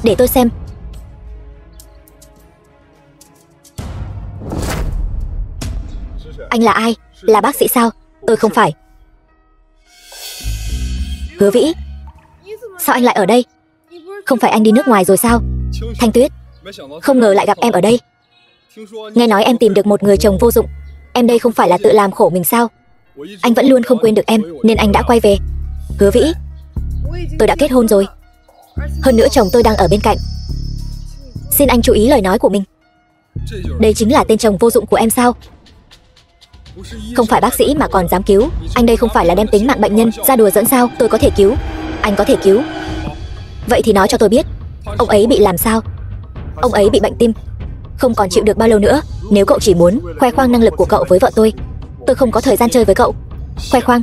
Để tôi xem. Anh là ai? Là bác sĩ sao? Tôi không phải. Hứa Vĩ, sao anh lại ở đây? Không phải anh đi nước ngoài rồi sao? Thanh Tuyết, không ngờ lại gặp em ở đây. Nghe nói em tìm được một người chồng vô dụng. Em đây không phải là tự làm khổ mình sao? Anh vẫn luôn không quên được em, nên anh đã quay về. Hứa Vĩ, tôi đã kết hôn rồi. Hơn nữa chồng tôi đang ở bên cạnh. Xin anh chú ý lời nói của mình. Đây chính là tên chồng vô dụng của em sao? Không phải bác sĩ mà còn dám cứu. Anh đây không phải là đem tính mạng bệnh nhân ra đùa giỡn sao? Tôi có thể cứu. Anh có thể cứu. Vậy thì nói cho tôi biết, ông ấy bị làm sao? Ông ấy bị bệnh tim, không còn chịu được bao lâu nữa. Nếu cậu chỉ muốn khoe khoang năng lực của cậu với vợ tôi không có thời gian chơi với cậu. Khoe khoang?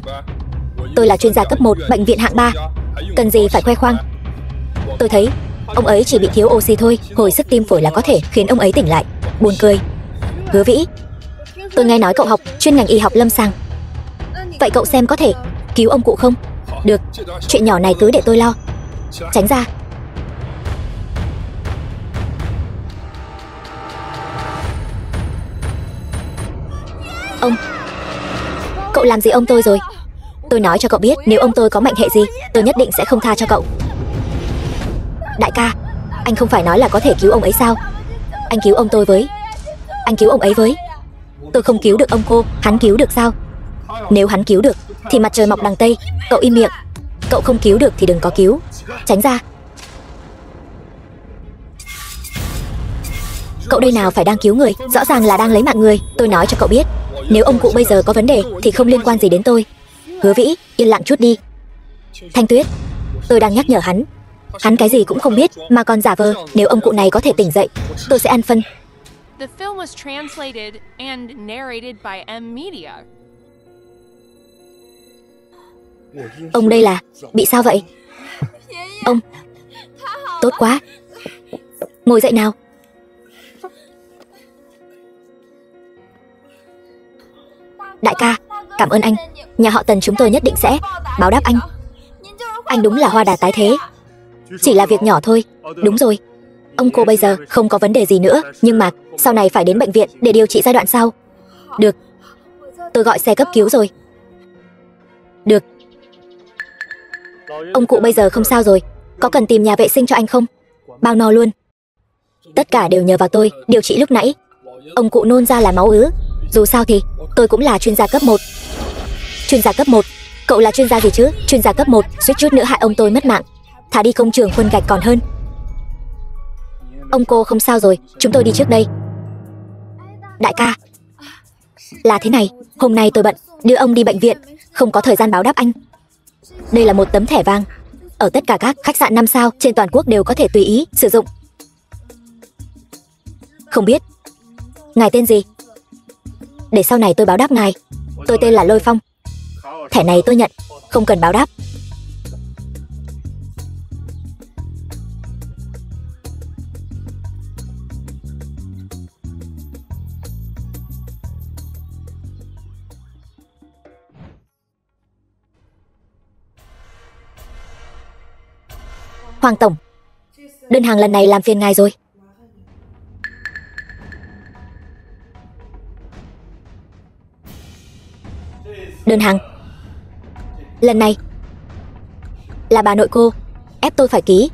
Tôi là chuyên gia cấp 1 bệnh viện hạng 3, cần gì phải khoe khoang? Tôi thấy ông ấy chỉ bị thiếu oxy thôi, hồi sức tim phổi là có thể khiến ông ấy tỉnh lại. Buồn cười. Hứa Vĩ, tôi nghe nói cậu học chuyên ngành y học lâm sàng. Vậy cậu xem có thể cứu ông cụ không? Được, chuyện nhỏ này cứ để tôi lo. Tránh ra. Ông, cậu làm gì ông tôi rồi? Tôi nói cho cậu biết, nếu ông tôi có mệnh hệ gì, tôi nhất định sẽ không tha cho cậu. Đại ca, anh không phải nói là có thể cứu ông ấy sao? Anh cứu ông tôi với. Anh cứu ông ấy với. Tôi không cứu được ông cô, hắn cứu được sao? Nếu hắn cứu được thì mặt trời mọc đằng Tây. Cậu im miệng. Cậu không cứu được thì đừng có cứu. Tránh ra. Cậu đây nào phải đang cứu người, rõ ràng là đang lấy mạng người. Tôi nói cho cậu biết, nếu ông cụ bây giờ có vấn đề thì không liên quan gì đến tôi. Hứa Vĩ, yên lặng chút đi. Thanh Tuyết, tôi đang nhắc nhở hắn. Hắn cái gì cũng không biết mà còn giả vờ. Nếu ông cụ này có thể tỉnh dậy, tôi sẽ ăn phân. The film was translated and narrated by M Media. Ông đây là bị sao vậy? Ông, tốt quá. Ngồi dậy nào. Đại ca, cảm ơn anh. Nhà họ Tần chúng tôi nhất định sẽ báo đáp anh. Anh đúng là hoa đà tái thế. Chỉ là việc nhỏ thôi. Đúng rồi, ông cô bây giờ không có vấn đề gì nữa, nhưng mà sau này phải đến bệnh viện để điều trị giai đoạn sau. Được, tôi gọi xe cấp cứu rồi. Được. Ông cụ bây giờ không sao rồi. Có cần tìm nhà vệ sinh cho anh không? Bao no luôn. Tất cả đều nhờ vào tôi điều trị lúc nãy. Ông cụ nôn ra là máu ứ. Dù sao thì tôi cũng là chuyên gia cấp 1. Chuyên gia cấp 1? Cậu là chuyên gia gì chứ? Chuyên gia cấp 1 suýt chút nữa hại ông tôi mất mạng. Thà đi công trường khuân gạch còn hơn. Ông cô không sao rồi, chúng tôi đi trước đây. Đại ca, là thế này, hôm nay tôi bận, đưa ông đi bệnh viện, không có thời gian báo đáp anh. Đây là một tấm thẻ vàng. Ở tất cả các khách sạn 5 sao trên toàn quốc đều có thể tùy ý sử dụng. Không biết ngài tên gì? Để sau này tôi báo đáp ngài. Tôi tên là Lôi Phong. Thẻ này tôi nhận, không cần báo đáp. Hoàng tổng, đơn hàng lần này làm phiền ngài rồi. Đơn hàng lần này là bà nội cô ép tôi phải ký.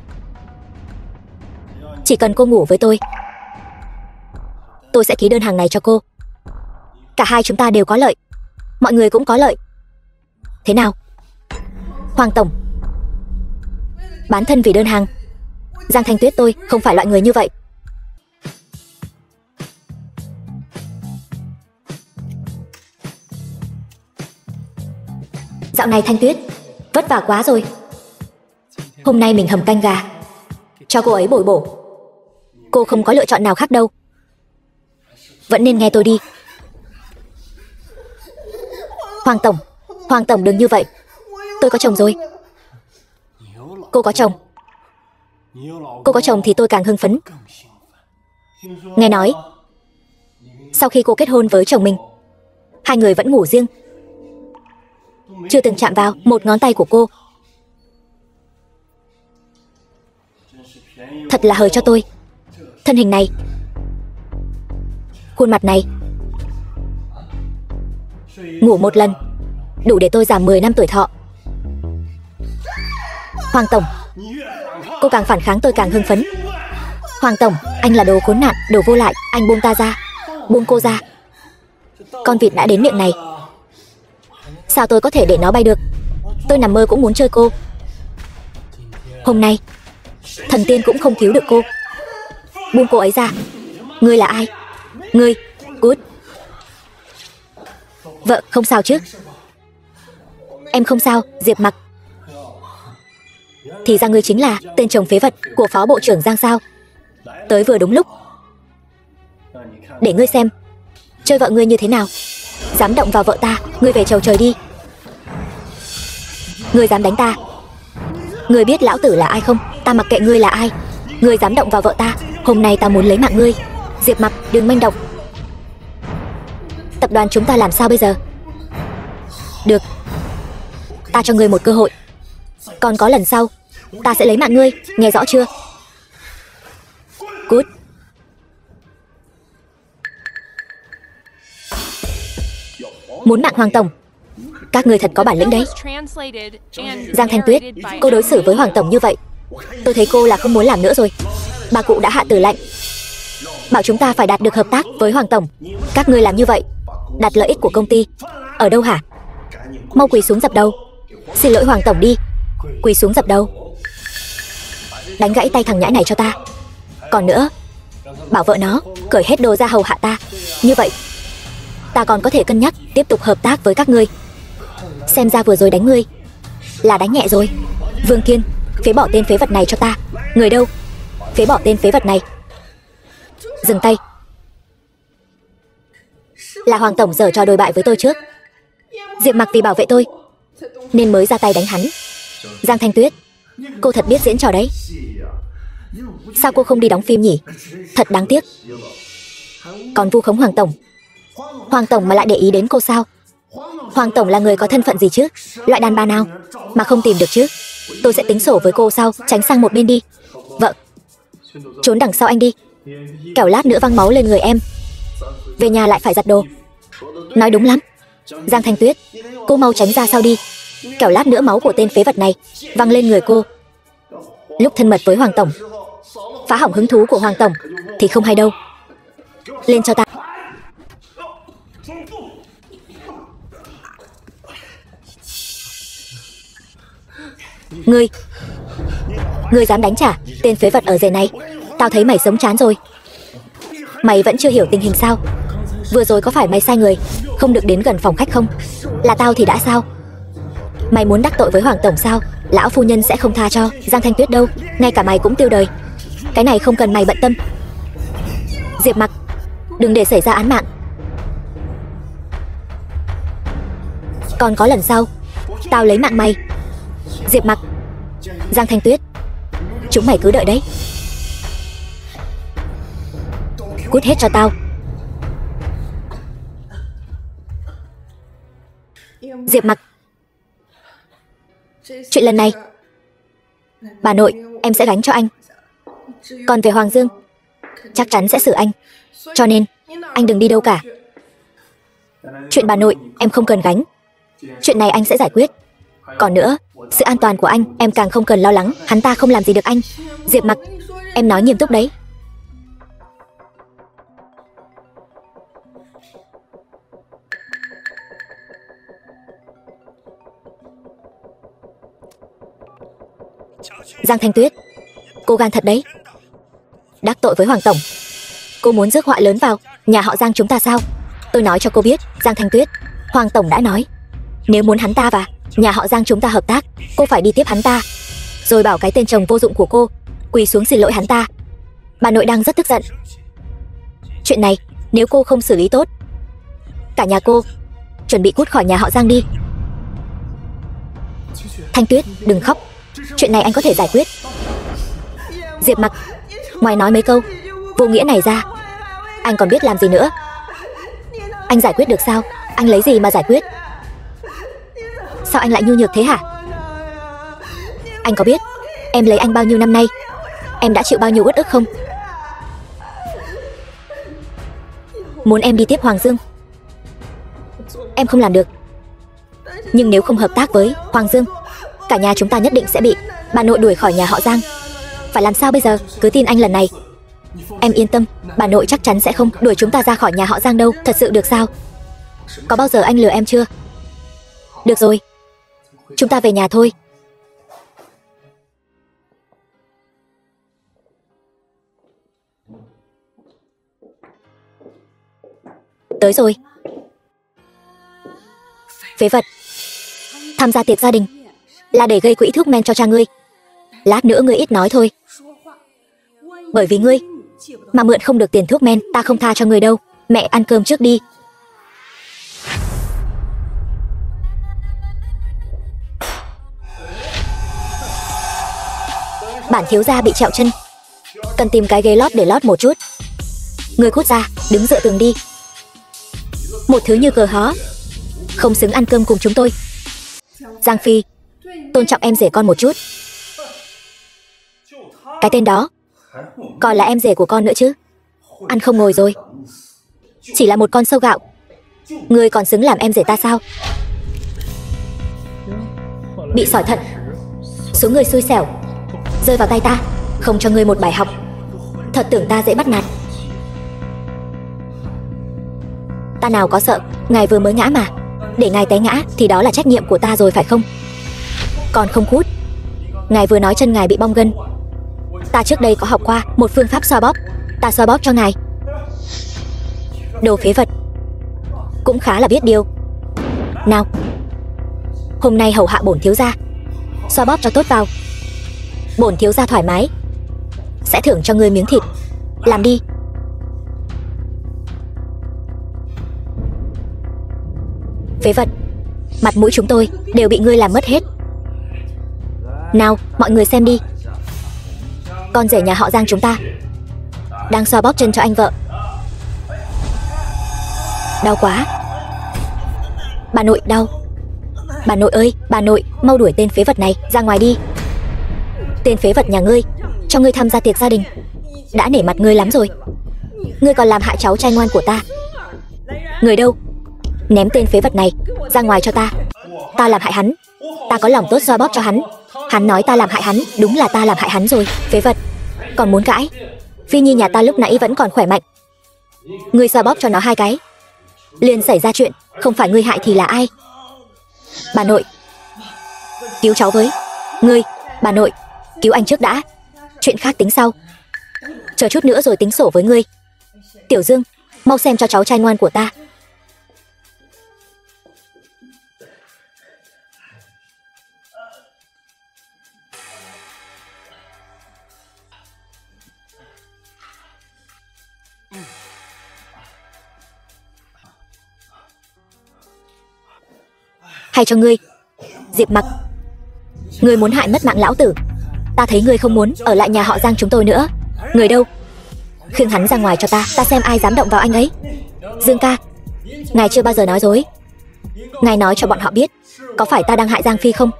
Chỉ cần cô ngủ với tôi sẽ ký đơn hàng này cho cô. Cả hai chúng ta đều có lợi, mọi người cũng có lợi. Thế nào? Hoàng tổng, bán thân vì đơn hàng. Giang Thanh Tuyết tôi không phải loại người như vậy. Dạo này Thanh Tuyết vất vả quá rồi. Hôm nay mình hầm canh gà cho cô ấy bồi bổ. Cô không có lựa chọn nào khác đâu. Vẫn nên nghe tôi đi. Hoàng tổng đừng như vậy. Tôi có chồng rồi. Cô có chồng. Cô có chồng thì tôi càng hưng phấn. Nghe nói sau khi cô kết hôn với chồng mình, hai người vẫn ngủ riêng, chưa từng chạm vào một ngón tay của cô. Thật là hời cho tôi. Thân hình này, khuôn mặt này, ngủ một lần đủ để tôi giảm 10 năm tuổi thọ. Hoàng tổng, cô càng phản kháng tôi càng hưng phấn. Hoàng tổng, anh là đồ khốn nạn, đồ vô lại, anh buông ta ra. Buông cô ra. Con vịt đã đến miệng này, sao tôi có thể để nó bay được? Tôi nằm mơ cũng muốn chơi cô. Hôm nay thần tiên cũng không cứu được cô. Buông cô ấy ra. Ngươi là ai? Ngươi, cút. Vợ, không sao chứ? Em không sao, Diệp Mặc. Thì ra ngươi chính là tên chồng phế vật của phó bộ trưởng Giang sao? Tới vừa đúng lúc. Để ngươi xem chơi vợ ngươi như thế nào. Dám động vào vợ ta, ngươi về chầu trời đi. Ngươi dám đánh ta? Ngươi biết lão tử là ai không? Ta mặc kệ ngươi là ai. Ngươi dám động vào vợ ta, hôm nay ta muốn lấy mạng ngươi. Diệp Mặc, đừng manh động. Tập đoàn chúng ta làm sao bây giờ? Được, ta cho ngươi một cơ hội. Còn có lần sau, ta sẽ lấy mạng ngươi, nghe rõ chưa? Cút. Muốn mạng Hoàng tổng? Các ngươi thật có bản lĩnh đấy. Giang Thanh Tuyết, cô đối xử với Hoàng tổng như vậy, tôi thấy cô là không muốn làm nữa rồi. Bà cụ đã hạ tử lệnh, bảo chúng ta phải đạt được hợp tác với Hoàng tổng. Các ngươi làm như vậy, đặt lợi ích của công ty ở đâu hả? Mau quỳ xuống dập đầu. Xin lỗi Hoàng tổng đi. Quỳ xuống dập đầu. Đánh gãy tay thằng nhãi này cho ta. Còn nữa, bảo vợ nó cởi hết đồ ra hầu hạ ta. Như vậy ta còn có thể cân nhắc tiếp tục hợp tác với các ngươi. Xem ra vừa rồi đánh ngươi là đánh nhẹ rồi. Vương Kiên, phế bỏ tên phế vật này cho ta. Người đâu? Phế bỏ tên phế vật này. Dừng tay. Là Hoàng tổng giở trò đồi bại với tôi trước. Diệp Mặc vì bảo vệ tôi nên mới ra tay đánh hắn. Giang Thanh Tuyết, cô thật biết diễn trò đấy. Sao cô không đi đóng phim nhỉ? Thật đáng tiếc. Còn vu khống Hoàng tổng. Hoàng tổng mà lại để ý đến cô sao? Hoàng tổng là người có thân phận gì chứ? Loại đàn bà nào mà không tìm được chứ? Tôi sẽ tính sổ với cô sau. Tránh sang một bên đi. Vợ, trốn đằng sau anh đi, kẻo lát nữa văng máu lên người em. Về nhà lại phải giặt đồ. Nói đúng lắm. Giang Thanh Tuyết, cô mau tránh ra sau đi, kẻo lát nữa máu của tên phế vật này văng lên người cô. Lúc thân mật với Hoàng tổng, phá hỏng hứng thú của Hoàng tổng thì không hay đâu. Lên cho ta. Ngươi dám đánh trả tên phế vật ở rể này? Tao thấy mày sống chán rồi. Mày vẫn chưa hiểu tình hình sao? Vừa rồi có phải mày sai người, không được đến gần phòng khách không? Là tao thì đã sao? Mày muốn đắc tội với Hoàng tổng sao? Lão phu nhân sẽ không tha cho Giang Thanh Tuyết đâu. Ngay cả mày cũng tiêu đời. Cái này không cần mày bận tâm. Diệp Mặc, đừng để xảy ra án mạng. Còn có lần sau, tao lấy mạng mày. Diệp Mặc, Giang Thanh Tuyết, chúng mày cứ đợi đấy. Cút hết cho tao. Diệp Mặc, chuyện lần này bà nội em sẽ gánh cho anh. Còn về Hoàng Dương, chắc chắn sẽ xử anh. Cho nên anh đừng đi đâu cả. Chuyện bà nội em không cần gánh. Chuyện này anh sẽ giải quyết. Còn nữa, sự an toàn của anh em càng không cần lo lắng. Hắn ta không làm gì được anh. Diệp Mặc, em nói nghiêm túc đấy. Giang Thanh Tuyết, cô gan thật đấy. Đắc tội với Hoàng tổng, cô muốn rước họa lớn vào nhà họ Giang chúng ta sao? Tôi nói cho cô biết, Giang Thanh Tuyết, Hoàng tổng đã nói, nếu muốn hắn ta và nhà họ Giang chúng ta hợp tác, cô phải đi tiếp hắn ta, rồi bảo cái tên chồng vô dụng của cô quỳ xuống xin lỗi hắn ta. Bà nội đang rất tức giận. Chuyện này nếu cô không xử lý tốt, cả nhà cô chuẩn bị cút khỏi nhà họ Giang đi. Thanh Tuyết, đừng khóc. Chuyện này anh có thể giải quyết. Diệp Mặc, ngoài nói mấy câu vô nghĩa này ra, anh còn biết làm gì nữa? Anh giải quyết được sao? Anh lấy gì mà giải quyết? Sao anh lại nhu nhược thế hả? Anh có biết em lấy anh bao nhiêu năm nay em đã chịu bao nhiêu uất ức không? Muốn em đi tiếp Hoàng Dương. Em không làm được. Nhưng nếu không hợp tác với Hoàng Dương, cả nhà chúng ta nhất định sẽ bị bà nội đuổi khỏi nhà họ Giang. Phải làm sao bây giờ? Cứ tin anh lần này. Em yên tâm, bà nội chắc chắn sẽ không đuổi chúng ta ra khỏi nhà họ Giang đâu. Thật sự được sao? Có bao giờ anh lừa em chưa? Được rồi, chúng ta về nhà thôi. Tới rồi. Phế vật. Tham gia tiệc gia đình là để gây quỹ thuốc men cho cha ngươi. Lát nữa ngươi ít nói thôi. Bởi vì ngươi mà mượn không được tiền thuốc men, ta không tha cho ngươi đâu. Mẹ ăn cơm trước đi. Bản thiếu gia bị trẹo chân, cần tìm cái ghế lót để lót một chút. Ngươi cút ra, đứng dựa tường đi. Một thứ như cờ hó, không xứng ăn cơm cùng chúng tôi. Giang Phi, tôn trọng em rể con một chút. Cái tên đó còn là em rể của con nữa chứ. Ăn không ngồi rồi. Chỉ là một con sâu gạo, ngươi còn xứng làm em rể ta sao? Bị sỏi thận. Số người xui xẻo rơi vào tay ta, không cho ngươi một bài học. Thật tưởng ta dễ bắt nạt. Ta nào có sợ, ngài vừa mới ngã mà. Để ngài té ngã thì đó là trách nhiệm của ta rồi phải không? Còn không cút. Ngài vừa nói chân ngài bị bong gân. Ta trước đây có học qua một phương pháp xoa bóp. Ta xoa bóp cho ngài. Đồ phế vật. Cũng khá là biết điều. Nào, hôm nay hầu hạ bổn thiếu gia, xoa bóp cho tốt vào. Bổn thiếu gia thoải mái, sẽ thưởng cho ngươi miếng thịt. Làm đi. Phế vật. Mặt mũi chúng tôi đều bị ngươi làm mất hết. Nào, mọi người xem đi. Con rể nhà họ Giang chúng ta đang xoa bóp chân cho anh vợ. Đau quá. Bà nội đau. Bà nội ơi, bà nội, mau đuổi tên phế vật này ra ngoài đi. Tên phế vật nhà ngươi, cho ngươi tham gia tiệc gia đình đã nể mặt ngươi lắm rồi. Ngươi còn làm hại cháu trai ngoan của ta. Người đâu? Ném tên phế vật này ra ngoài cho ta. Ta làm hại hắn. Ta có lòng tốt xoa bóp cho hắn. Hắn nói ta làm hại hắn. Đúng là ta làm hại hắn rồi. Phế vật. Còn muốn cãi? Phi Nhi nhà ta lúc nãy vẫn còn khỏe mạnh. Ngươi xoa bóp cho nó 2 cái liền xảy ra chuyện. Không phải ngươi hại thì là ai? Bà nội, cứu cháu với. Ngươi, bà nội, cứu anh trước đã. Chuyện khác tính sau. Chờ chút nữa rồi tính sổ với ngươi. Tiểu Dương, mau xem cho cháu trai ngoan của ta. Hay cho ngươi, Diệp Mặc. Ngươi muốn hại mất mạng lão tử. Ta thấy ngươi không muốn ở lại nhà họ Giang chúng tôi nữa. Người đâu? Khiêng hắn ra ngoài cho ta. Ta xem ai dám động vào anh ấy. Dương ca, ngài chưa bao giờ nói dối. Ngài nói cho bọn họ biết, có phải ta đang hại Giang Phi không?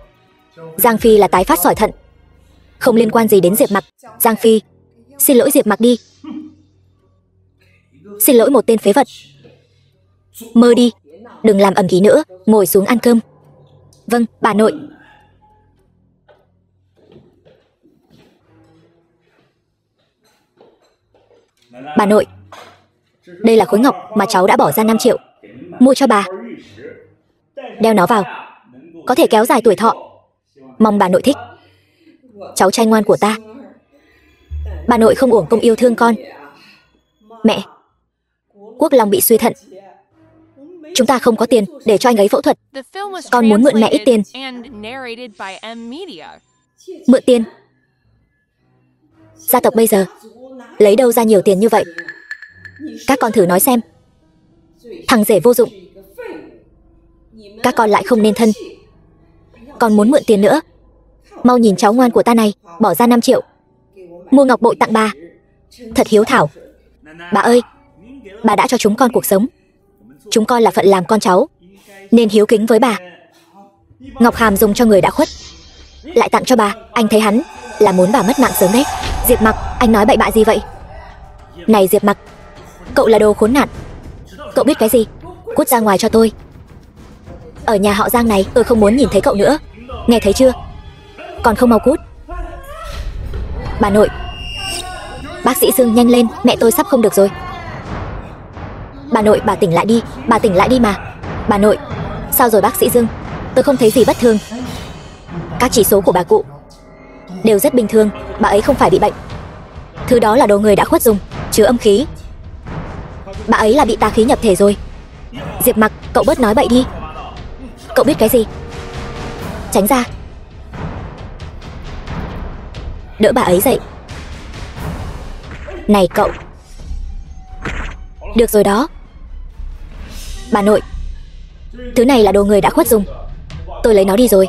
Giang Phi là tái phát sỏi thận, không liên quan gì đến Diệp Mặc. Giang Phi, xin lỗi Diệp Mặc đi. Xin lỗi một tên phế vật. Mơ đi, đừng làm ầm ĩ nữa. Ngồi xuống ăn cơm. Vâng, bà nội. Bà nội, đây là khối ngọc mà cháu đã bỏ ra 5 triệu mua cho bà. Đeo nó vào, có thể kéo dài tuổi thọ. Mong bà nội thích. Cháu trai ngoan của ta. Bà nội không uổng công yêu thương con. Mẹ, Quốc Long bị suy thận. Chúng ta không có tiền để cho anh ấy phẫu thuật. Con muốn mượn mẹ ít tiền. Mượn tiền? Gia tộc bây giờ lấy đâu ra nhiều tiền như vậy? Các con thử nói xem. Thằng rể vô dụng. Các con lại không nên thân. Còn muốn mượn tiền nữa. Mau nhìn cháu ngoan của ta này, bỏ ra 5 triệu mua ngọc bội tặng bà. Thật hiếu thảo. Bà ơi, bà đã cho chúng con cuộc sống. Chúng con là phận làm con cháu, nên hiếu kính với bà. Ngọc Hàm dùng cho người đã khuất, lại tặng cho bà. Anh thấy hắn là muốn bà mất mạng sớm đấy. Diệp Mặc, anh nói bậy bạ gì vậy? Này Diệp Mặc, cậu là đồ khốn nạn. Cậu biết cái gì? Cút ra ngoài cho tôi. Ở nhà họ Giang này tôi không muốn nhìn thấy cậu nữa. Nghe thấy chưa? Còn không mau cút. Bà nội. Bác sĩ Dương nhanh lên, mẹ tôi sắp không được rồi. Bà nội, bà tỉnh lại đi. Bà tỉnh lại đi mà. Bà nội. Sao rồi bác sĩ Dương? Tôi không thấy gì bất thường. Các chỉ số của bà cụ đều rất bình thường. Bà ấy không phải bị bệnh. Thứ đó là đồ người đã khuất dùng, chứa âm khí. Bà ấy là bị tà khí nhập thể rồi. Diệp Mặc, cậu bớt nói bậy đi. Cậu biết cái gì? Tránh ra. Đỡ bà ấy dậy. Này cậu. Được rồi đó. Bà nội, thứ này là đồ người đã khuất dùng. Tôi lấy nó đi rồi.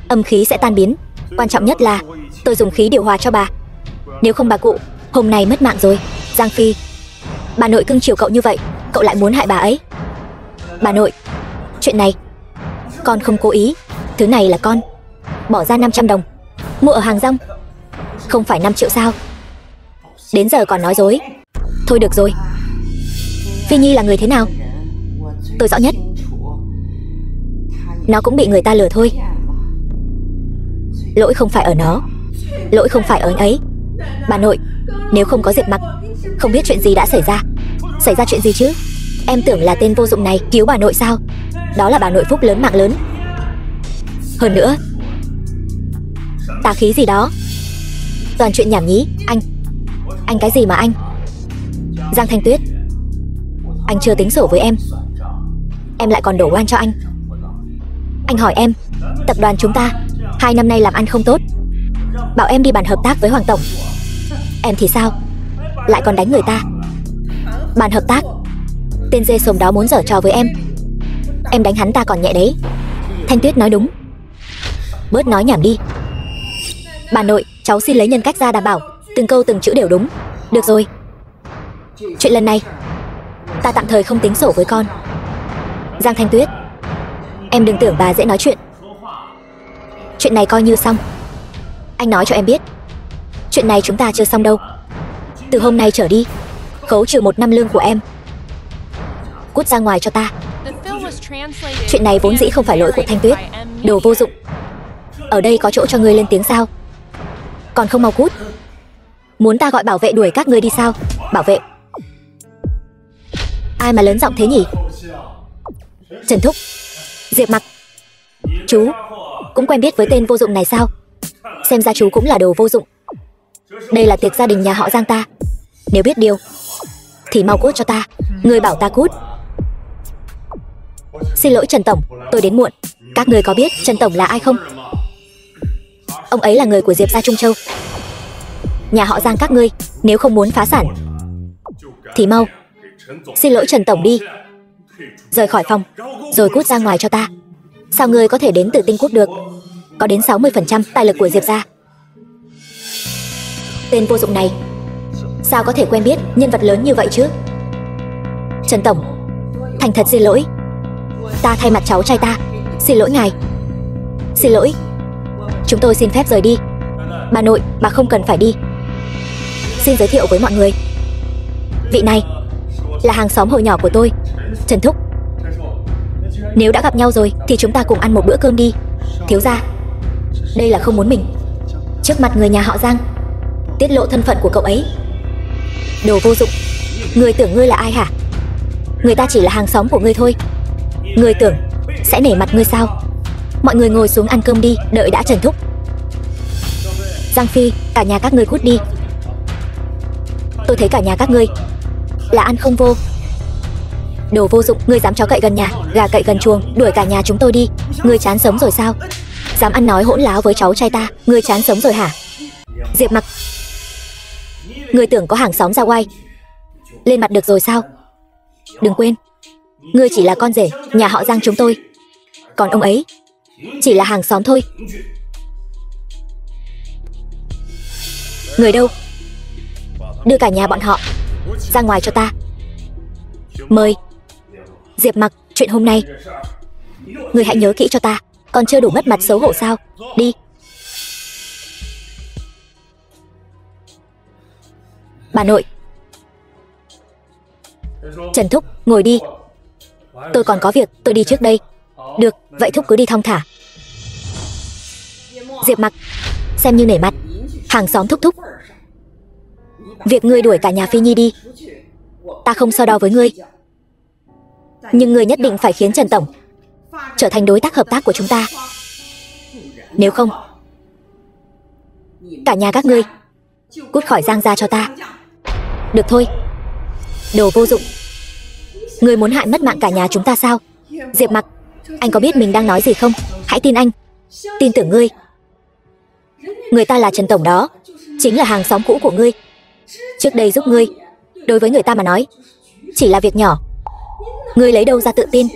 Âm khí sẽ tan biến. Quan trọng nhất là tôi dùng khí điều hòa cho bà. Nếu không bà cụ hôm nay mất mạng rồi. Giang Phi, bà nội cưng chiều cậu như vậy, cậu lại muốn hại bà ấy. Bà nội, chuyện này con không cố ý. Thứ này là con bỏ ra 500 đồng mua ở hàng rong. Không phải 5 triệu sao? Đến giờ còn nói dối. Thôi được rồi. Phi Nhi là người thế nào? Tôi rõ nhất. Nó cũng bị người ta lừa thôi. Lỗi không phải ở nó. Lỗi không phải ở anh ấy. Bà nội, nếu không có Diệp Mặc, không biết chuyện gì đã xảy ra. Xảy ra chuyện gì chứ? Em tưởng là tên vô dụng này cứu bà nội sao? Đó là bà nội phúc lớn mạng lớn. Hơn nữa, tà khí gì đó. Toàn chuyện nhảm nhí. Anh cái gì mà anh? Giang Thanh Tuyết, anh chưa tính sổ với em lại còn đổ oan cho anh. Anh hỏi em, tập đoàn chúng ta 2 năm nay làm ăn không tốt, bảo em đi bàn hợp tác với Hoàng tổng. Em thì sao? Lại còn đánh người ta. Bàn hợp tác? Tên dê sồm đó muốn giở trò với em đánh hắn ta còn nhẹ đấy. Thanh Tuyết nói đúng. Bớt nói nhảm đi. Bà nội, cháu xin lấy nhân cách ra đảm bảo từng câu từng chữ đều đúng. Được rồi. Chuyện lần này ta tạm thời không tính sổ với con. Giang Thanh Tuyết, em đừng tưởng bà dễ nói chuyện. Chuyện này coi như xong. Anh nói cho em biết, chuyện này chúng ta chưa xong đâu. Từ hôm nay trở đi, khấu trừ 1 năm lương của em. Cút ra ngoài cho ta. Chuyện này vốn dĩ không phải lỗi của Thanh Tuyết. Đồ vô dụng. Ở đây có chỗ cho ngươi lên tiếng sao? Còn không mau cút. Muốn ta gọi bảo vệ đuổi các ngươi đi sao? Bảo vệ? Ai mà lớn giọng thế nhỉ? Trần Thúc, Diệp Mặc, chú cũng quen biết với tên vô dụng này sao? Xem ra chú cũng là đồ vô dụng. Đây là tiệc gia đình nhà họ Giang ta. Nếu biết điều thì mau cút cho ta. Ngươi bảo ta cút. Xin lỗi Trần Tổng, tôi đến muộn. Các ngươi có biết Trần Tổng là ai không? Ông ấy là người của Diệp gia Trung Châu. Nhà họ Giang các ngươi nếu không muốn phá sản thì mau xin lỗi Trần Tổng đi. Rời khỏi phòng rồi cút ra ngoài cho ta. Sao ngươi có thể đến từ Tinh Quốc được? Có đến 60% tài lực của Diệp gia. Tên vô dụng này sao có thể quen biết nhân vật lớn như vậy chứ? Trần Tổng, thành thật xin lỗi. Ta thay mặt cháu trai ta xin lỗi ngài. Xin lỗi. Chúng tôi xin phép rời đi. Bà nội, bà không cần phải đi. Xin giới thiệu với mọi người, vị này là hàng xóm hồi nhỏ của tôi, Trần Thúc. Nếu đã gặp nhau rồi thì chúng ta cùng ăn một bữa cơm đi. Thiếu gia, đây là không muốn mình trước mặt người nhà họ Giang tiết lộ thân phận của cậu ấy. Đồ vô dụng. Ngươi tưởng ngươi là ai hả? Người ta chỉ là hàng xóm của ngươi thôi. Ngươi tưởng sẽ nể mặt ngươi sao? Mọi người ngồi xuống ăn cơm đi, đợi đã Trần Thúc. Giang Phi, cả nhà các ngươi cút đi. Tôi thấy cả nhà các ngươi là ăn không vô. Đồ vô dụng, ngươi dám chó cậy gần nhà, gà cậy gần chuồng, đuổi cả nhà chúng tôi đi. Ngươi chán sống rồi sao? Dám ăn nói hỗn láo với cháu trai ta, ngươi chán sống rồi hả? Diệp Mặc, ngươi tưởng có hàng xóm ra oai lên mặt được rồi sao? Đừng quên, ngươi chỉ là con rể nhà họ Giang chúng tôi, còn ông ấy chỉ là hàng xóm thôi. Người đâu? Đưa cả nhà bọn họ ra ngoài cho ta. Mời. Diệp Mặc, chuyện hôm nay người hãy nhớ kỹ cho ta. Còn chưa đủ mất mặt xấu hổ sao? Đi. Bà nội. Trần Thúc, ngồi đi. Tôi còn có việc, tôi đi trước đây. Được, vậy Thúc cứ đi thong thả. Diệp Mặc, xem như nể mặt. Hàng xóm Thúc. Việc ngươi đuổi cả nhà Phi Nhi đi, ta không so đo với ngươi. Nhưng ngươi nhất định phải khiến Trần Tổng trở thành đối tác hợp tác của chúng ta. Nếu không, cả nhà các ngươi cút khỏi Giang gia cho ta. Được thôi. Đồ vô dụng. Ngươi muốn hại mất mạng cả nhà chúng ta sao? Diệp Mặc, anh có biết mình đang nói gì không? Hãy tin anh. Tin tưởng ngươi. Người ta là Trần Tổng đó, chính là hàng xóm cũ của ngươi. Trước đây giúp ngươi, đối với người ta mà nói chỉ là việc nhỏ. Ngươi lấy đâu ra tự tin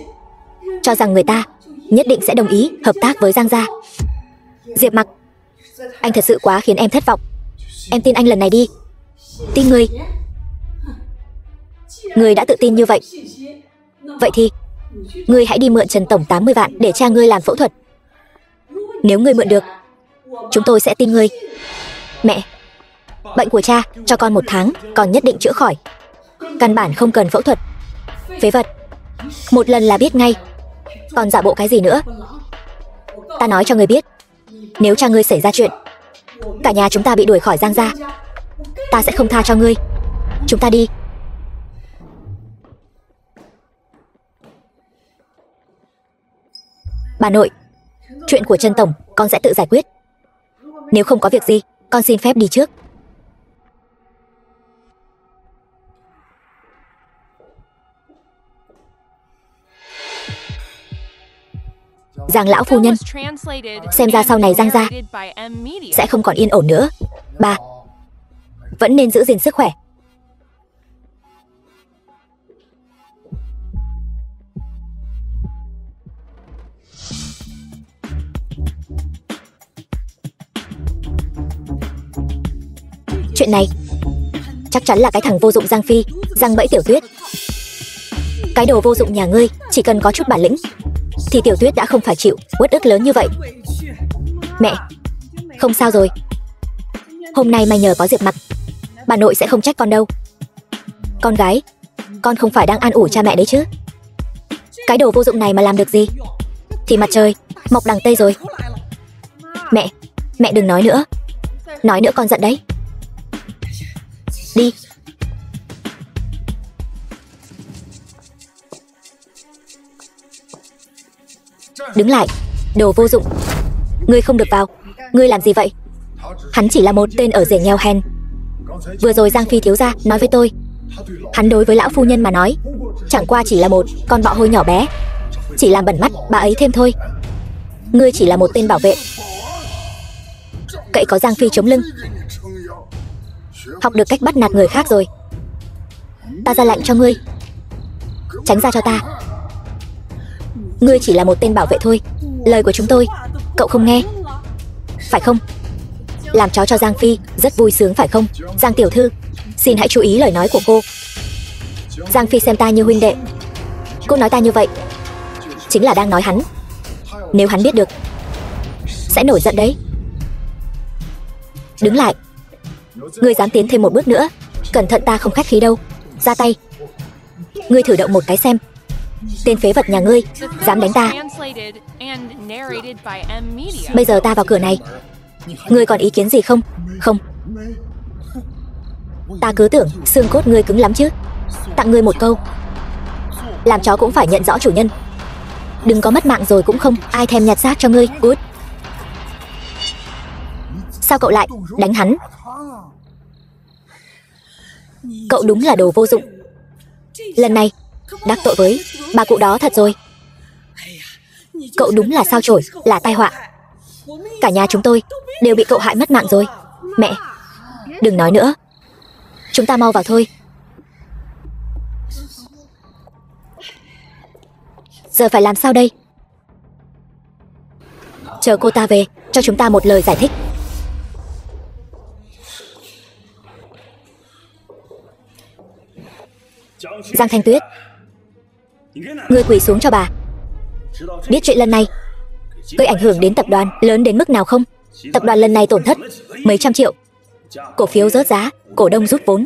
cho rằng người ta nhất định sẽ đồng ý hợp tác với Giang gia? Diệp Mặc, anh thật sự quá khiến em thất vọng. Em tin anh lần này đi. Tin ngươi. Ngươi đã tự tin như vậy, vậy thì ngươi hãy đi mượn Trần Tổng 80 vạn để cha ngươi làm phẫu thuật. Nếu ngươi mượn được, chúng tôi sẽ tin ngươi. Mẹ, bệnh của cha cho con 1 tháng còn nhất định chữa khỏi. Căn bản không cần phẫu thuật. Phế vật. Một lần là biết ngay, còn giả bộ cái gì nữa? Ta nói cho ngươi biết, nếu cha ngươi xảy ra chuyện, cả nhà chúng ta bị đuổi khỏi Giang gia, ta sẽ không tha cho ngươi. Chúng ta đi. Bà nội, chuyện của Trần Tổng con sẽ tự giải quyết. Nếu không có việc gì, con xin phép đi trước. Giang lão phu nhân, xem ra sau này Giang gia sẽ không còn yên ổn nữa. Bà vẫn nên giữ gìn sức khỏe. Chuyện này chắc chắn là cái thằng vô dụng Giang Phi giăng bẫy Tiểu Tuyết. Cái đồ vô dụng nhà ngươi chỉ cần có chút bản lĩnh thì Tiểu Tuyết đã không phải chịu uất ức lớn như vậy. Mẹ, không sao rồi. Hôm nay may nhờ có Diệp Mặc, bà nội sẽ không trách con đâu. Con gái, con không phải đang an ủi cha mẹ đấy chứ? Cái đồ vô dụng này mà làm được gì thì mặt trời mọc đằng Tây rồi. Mẹ đừng nói nữa. Nói nữa con giận đấy. Đi. Đứng lại, đồ vô dụng. Ngươi không được vào. Ngươi làm gì vậy? Hắn chỉ là một tên ở rể nghèo hèn. Vừa rồi Giang Phi thiếu gia nói với tôi, hắn đối với lão phu nhân mà nói chẳng qua chỉ là một con bọ hôi nhỏ bé, chỉ làm bẩn mắt bà ấy thêm thôi. Ngươi chỉ là một tên bảo vệ, cậy có Giang Phi chống lưng. Học được cách bắt nạt người khác rồi. Ta ra lệnh cho ngươi, tránh ra cho ta. Ngươi chỉ là một tên bảo vệ thôi. Lời của chúng tôi cậu không nghe, phải không? Làm chó cho Giang Phi rất vui sướng phải không? Giang tiểu thư, xin hãy chú ý lời nói của cô. Giang Phi xem ta như huynh đệ. Cô nói ta như vậy chính là đang nói hắn. Nếu hắn biết được sẽ nổi giận đấy. Đứng lại. Ngươi dám tiến thêm một bước nữa, cẩn thận ta không khách khí đâu. Ra tay. Ngươi thử động một cái xem. Tên phế vật nhà ngươi dám đánh ta. Bây giờ ta vào cửa này, ngươi còn ý kiến gì không? Không. Ta cứ tưởng xương cốt ngươi cứng lắm chứ. Tặng ngươi một câu, làm chó cũng phải nhận rõ chủ nhân. Đừng có mất mạng rồi cũng không ai thèm nhặt xác cho ngươi. Cút. Sao cậu lại đánh hắn? Cậu đúng là đồ vô dụng. Lần này đắc tội với bà cụ đó thật rồi. Cậu đúng là sao chổi, là tai họa. Cả nhà chúng tôi đều bị cậu hại mất mạng rồi. Mẹ, đừng nói nữa. Chúng ta mau vào thôi. Giờ phải làm sao đây? Chờ cô ta về cho chúng ta một lời giải thích. Giang Thanh Tuyết, ngươi quỳ xuống cho bà. Biết chuyện lần này gây ảnh hưởng đến tập đoàn lớn đến mức nào không? Tập đoàn lần này tổn thất mấy trăm triệu, cổ phiếu rớt giá, cổ đông rút vốn,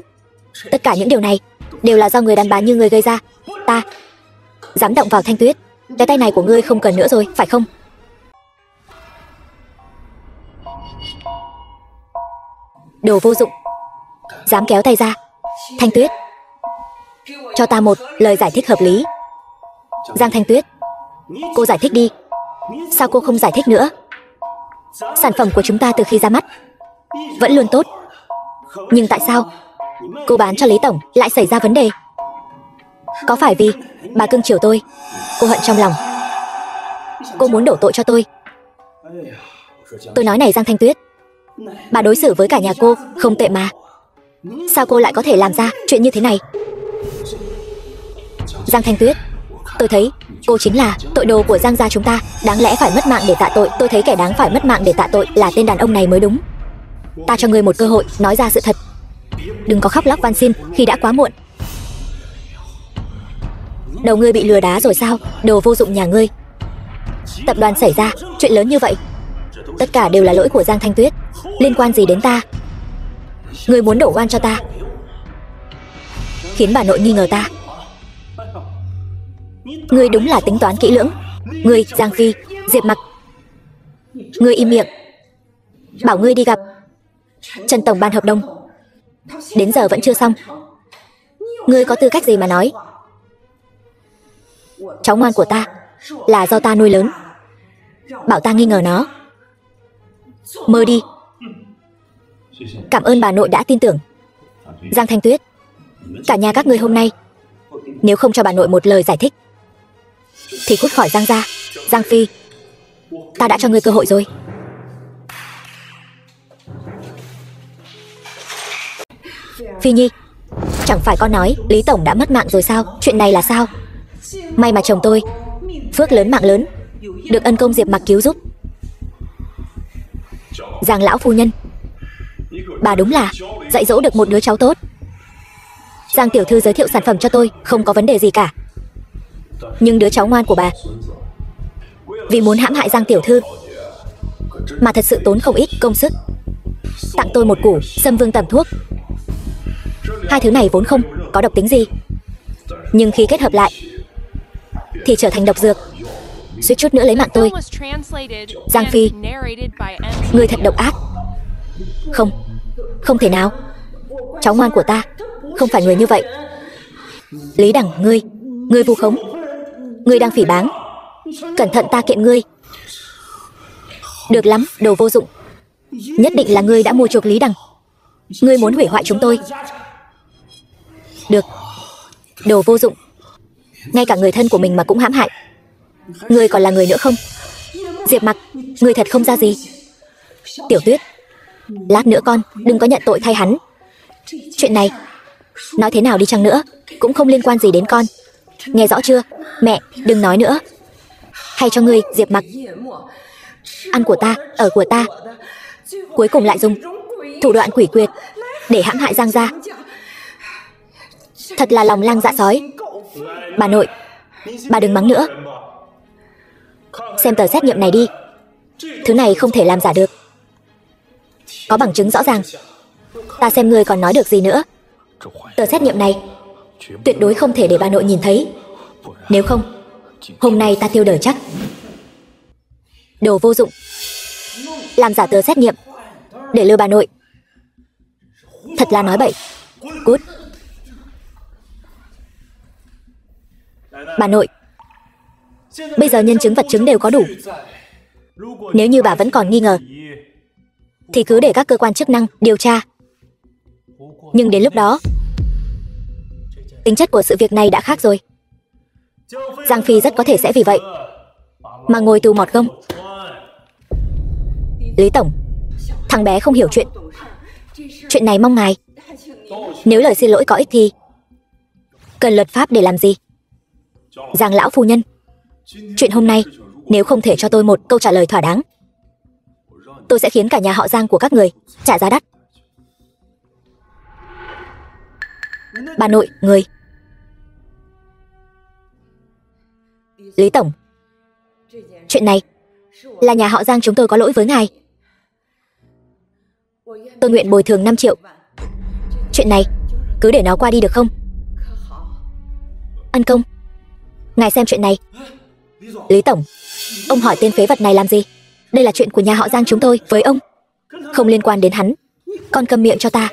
Tất cả những điều này đều là do người đàn bà như người gây ra. Ta dám động vào Thanh Tuyết, cái tay này của ngươi không cần nữa rồi, phải không? Đồ vô dụng, dám kéo tay ra. Thanh Tuyết, cho ta một lời giải thích hợp lý. Giang Thanh Tuyết, cô giải thích đi. Sao cô không giải thích nữa? Sản phẩm của chúng ta từ khi ra mắt vẫn luôn tốt, nhưng tại sao cô bán cho Lý Tổng lại xảy ra vấn đề? Có phải vì bà cưng chiều tôi, cô hận trong lòng, cô muốn đổ tội cho tôi? Tôi nói này Giang Thanh Tuyết, bà đối xử với cả nhà cô không tệ mà. Sao cô lại có thể làm ra chuyện như thế này? Giang Thanh Tuyết, tôi thấy cô chính là tội đồ của Giang gia chúng ta, đáng lẽ phải mất mạng để tạ tội. Tôi thấy kẻ đáng phải mất mạng để tạ tội là tên đàn ông này mới đúng. Ta cho ngươi một cơ hội nói ra sự thật, đừng có khóc lóc van xin khi đã quá muộn. Đầu ngươi bị lừa đá rồi sao? Đồ vô dụng nhà ngươi. Tập đoàn xảy ra chuyện lớn như vậy, tất cả đều là lỗi của Giang Thanh Tuyết, liên quan gì đến ta? Ngươi muốn đổ oan cho ta, khiến bà nội nghi ngờ ta. Ngươi đúng là tính toán kỹ lưỡng. Ngươi, Giang Phi, Diệp Mặc, ngươi im miệng. Bảo ngươi đi gặp Trần Tổng bàn hợp đồng, đến giờ vẫn chưa xong. Ngươi có tư cách gì mà nói? Cháu ngoan của ta là do ta nuôi lớn, bảo ta nghi ngờ nó. Mơ đi. Cảm ơn bà nội đã tin tưởng. Giang Thanh Tuyết, cả nhà các ngươi hôm nay nếu không cho bà nội một lời giải thích thì cút khỏi Giang gia. Giang Phi, ta đã cho ngươi cơ hội rồi. Phi Nhi, chẳng phải con nói Lý Tổng đã mất mạng rồi sao? Chuyện này là sao? May mà chồng tôi phước lớn mạng lớn, được ân công Diệp Mặc cứu giúp. Giang lão phu nhân, bà đúng là dạy dỗ được một đứa cháu tốt. Giang tiểu thư giới thiệu sản phẩm cho tôi không có vấn đề gì cả, nhưng đứa cháu ngoan của bà vì muốn hãm hại Giang tiểu thư mà thật sự tốn không ít công sức, tặng tôi một củ Sâm Vương tẩm thuốc. Hai thứ này vốn không có độc tính gì, nhưng khi kết hợp lại thì trở thành độc dược, suýt chút nữa lấy mạng tôi. Giang Phi, ngươi thật độc ác. Không, không thể nào. Cháu ngoan của ta không phải người như vậy. Lý Đằng, ngươi vu khống, ngươi đang phỉ báng. Cẩn thận ta kiện ngươi. Được lắm, đồ vô dụng. Nhất định là ngươi đã mua chuộc Lý Đằng. Ngươi muốn hủy hoại chúng tôi. Được, đồ vô dụng, ngay cả người thân của mình mà cũng hãm hại. Ngươi còn là người nữa không? Diệp Mặc, ngươi thật không ra gì. Tiểu Tuyết, lát nữa con đừng có nhận tội thay hắn. Chuyện này nói thế nào đi chăng nữa cũng không liên quan gì đến con, nghe rõ chưa? Mẹ, đừng nói nữa. Hay cho ngươi, Diệp Mặc, ăn của ta, ở của ta, cuối cùng lại dùng thủ đoạn quỷ quyệt để hãm hại Giang gia. Thật là lòng lang dạ sói. Bà nội, bà đừng mắng nữa. Xem tờ xét nghiệm này đi, thứ này không thể làm giả được, có bằng chứng rõ ràng. Ta xem ngươi còn nói được gì nữa. Tờ xét nghiệm này tuyệt đối không thể để bà nội nhìn thấy, nếu không hôm nay ta tiêu đời chắc. Đồ vô dụng, làm giả tờ xét nghiệm để lừa bà nội, thật là nói bậy. Cút. Bà nội, bây giờ nhân chứng vật chứng đều có đủ. Nếu như bà vẫn còn nghi ngờ thì cứ để các cơ quan chức năng điều tra. Nhưng đến lúc đó tính chất của sự việc này đã khác rồi. Giang Phi rất có thể sẽ vì vậy mà ngồi tù mọt gông. Lý Tổng, thằng bé không hiểu chuyện. Chuyện này mong ngài, nếu lời xin lỗi có ích thì cần luật pháp để làm gì? Giang lão phu nhân, chuyện hôm nay nếu không thể cho tôi một câu trả lời thỏa đáng, tôi sẽ khiến cả nhà họ Giang của các người trả giá đắt. Bà nội, người. Lý Tổng, chuyện này là nhà họ Giang chúng tôi có lỗi với ngài. Tôi nguyện bồi thường 5 triệu. Chuyện này cứ để nó qua đi được không? Ân công, ngài xem chuyện này. Lý tổng, ông hỏi tên phế vật này làm gì? Đây là chuyện của nhà họ Giang chúng tôi với ông, không liên quan đến hắn. Con câm miệng cho ta.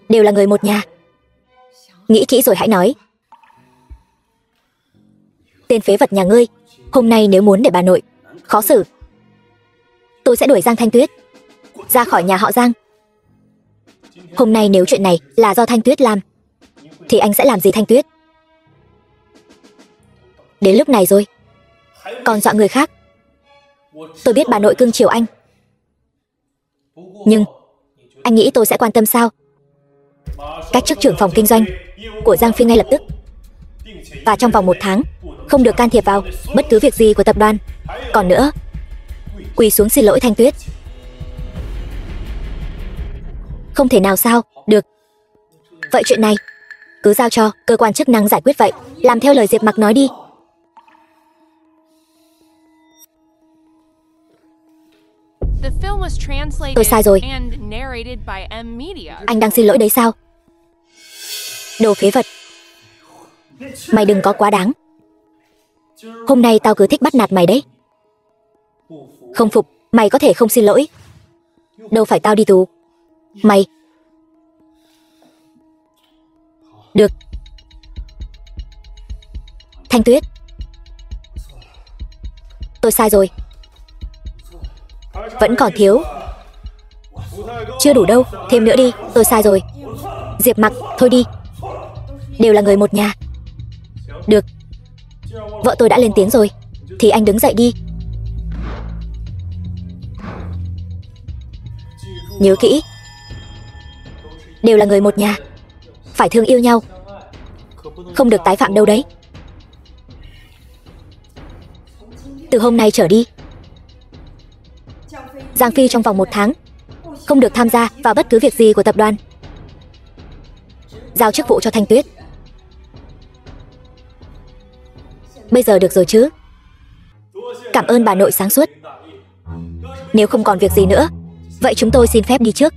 Đều là người một nhà. Nghĩ kỹ rồi hãy nói. Tên phế vật nhà ngươi, hôm nay nếu muốn để bà nội khó xử, tôi sẽ đuổi Giang Thanh Tuyết ra khỏi nhà họ Giang. Hôm nay nếu chuyện này là do Thanh Tuyết làm, thì anh sẽ làm gì Thanh Tuyết? Đến lúc này rồi, còn dọa người khác. Tôi biết bà nội cưng chiều anh, nhưng anh nghĩ tôi sẽ quan tâm sao? Cách chức trưởng phòng kinh doanh của Giang Phi ngay lập tức, và trong vòng 1 tháng không được can thiệp vào bất cứ việc gì của tập đoàn. Còn nữa, quỳ xuống xin lỗi Thanh Tuyết. Không thể nào sao? Được. Vậy chuyện này cứ giao cho cơ quan chức năng giải quyết vậy. Làm theo lời Diệp Mặc nói đi. Tôi sai rồi. Anh đang xin lỗi đấy sao? Đồ phế vật, mày đừng có quá đáng. Hôm nay tao cứ thích bắt nạt mày đấy. Không phục, mày có thể không xin lỗi. Đâu phải tao đi tù. Mày. Được. Thanh Tuyết, tôi sai rồi. Vẫn còn thiếu. Chưa đủ đâu, thêm nữa đi. Tôi sai rồi. Diệp Mặc, thôi đi. Đều là người một nhà. Được. Vợ tôi đã lên tiếng rồi, thì anh đứng dậy đi. Nhớ kỹ, đều là người một nhà, phải thương yêu nhau, không được tái phạm đâu đấy. Từ hôm nay trở đi, Giang Phi trong vòng 1 tháng không được tham gia vào bất cứ việc gì của tập đoàn. Giao chức vụ cho Thanh Tuyết. Bây giờ được rồi chứ? Cảm ơn bà nội sáng suốt. Nếu không còn việc gì nữa, vậy chúng tôi xin phép đi trước.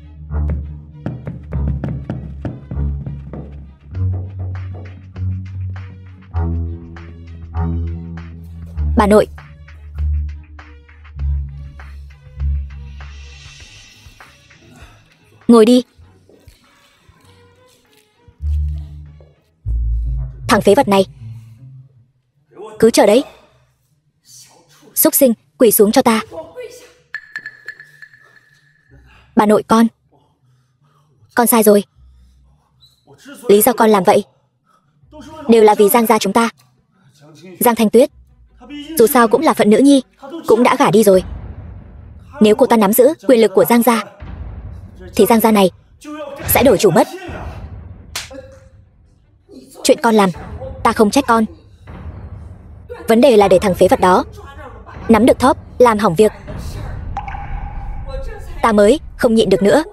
Bà nội. Ngồi đi. Thằng phế vật này, cứ chờ đấy. Súc sinh, quỳ xuống cho ta. Bà nội, con sai rồi. Lý do con làm vậy đều là vì Giang gia chúng ta. Giang Thanh Tuyết dù sao cũng là phận nữ nhi, cũng đã gả đi rồi. Nếu cô ta nắm giữ quyền lực của Giang gia, thì Giang gia này sẽ đổi chủ mất. Chuyện con làm, ta không trách con. Vấn đề là để thằng phế vật đó nắm được thóp, làm hỏng việc, ta mới không nhịn được nữa.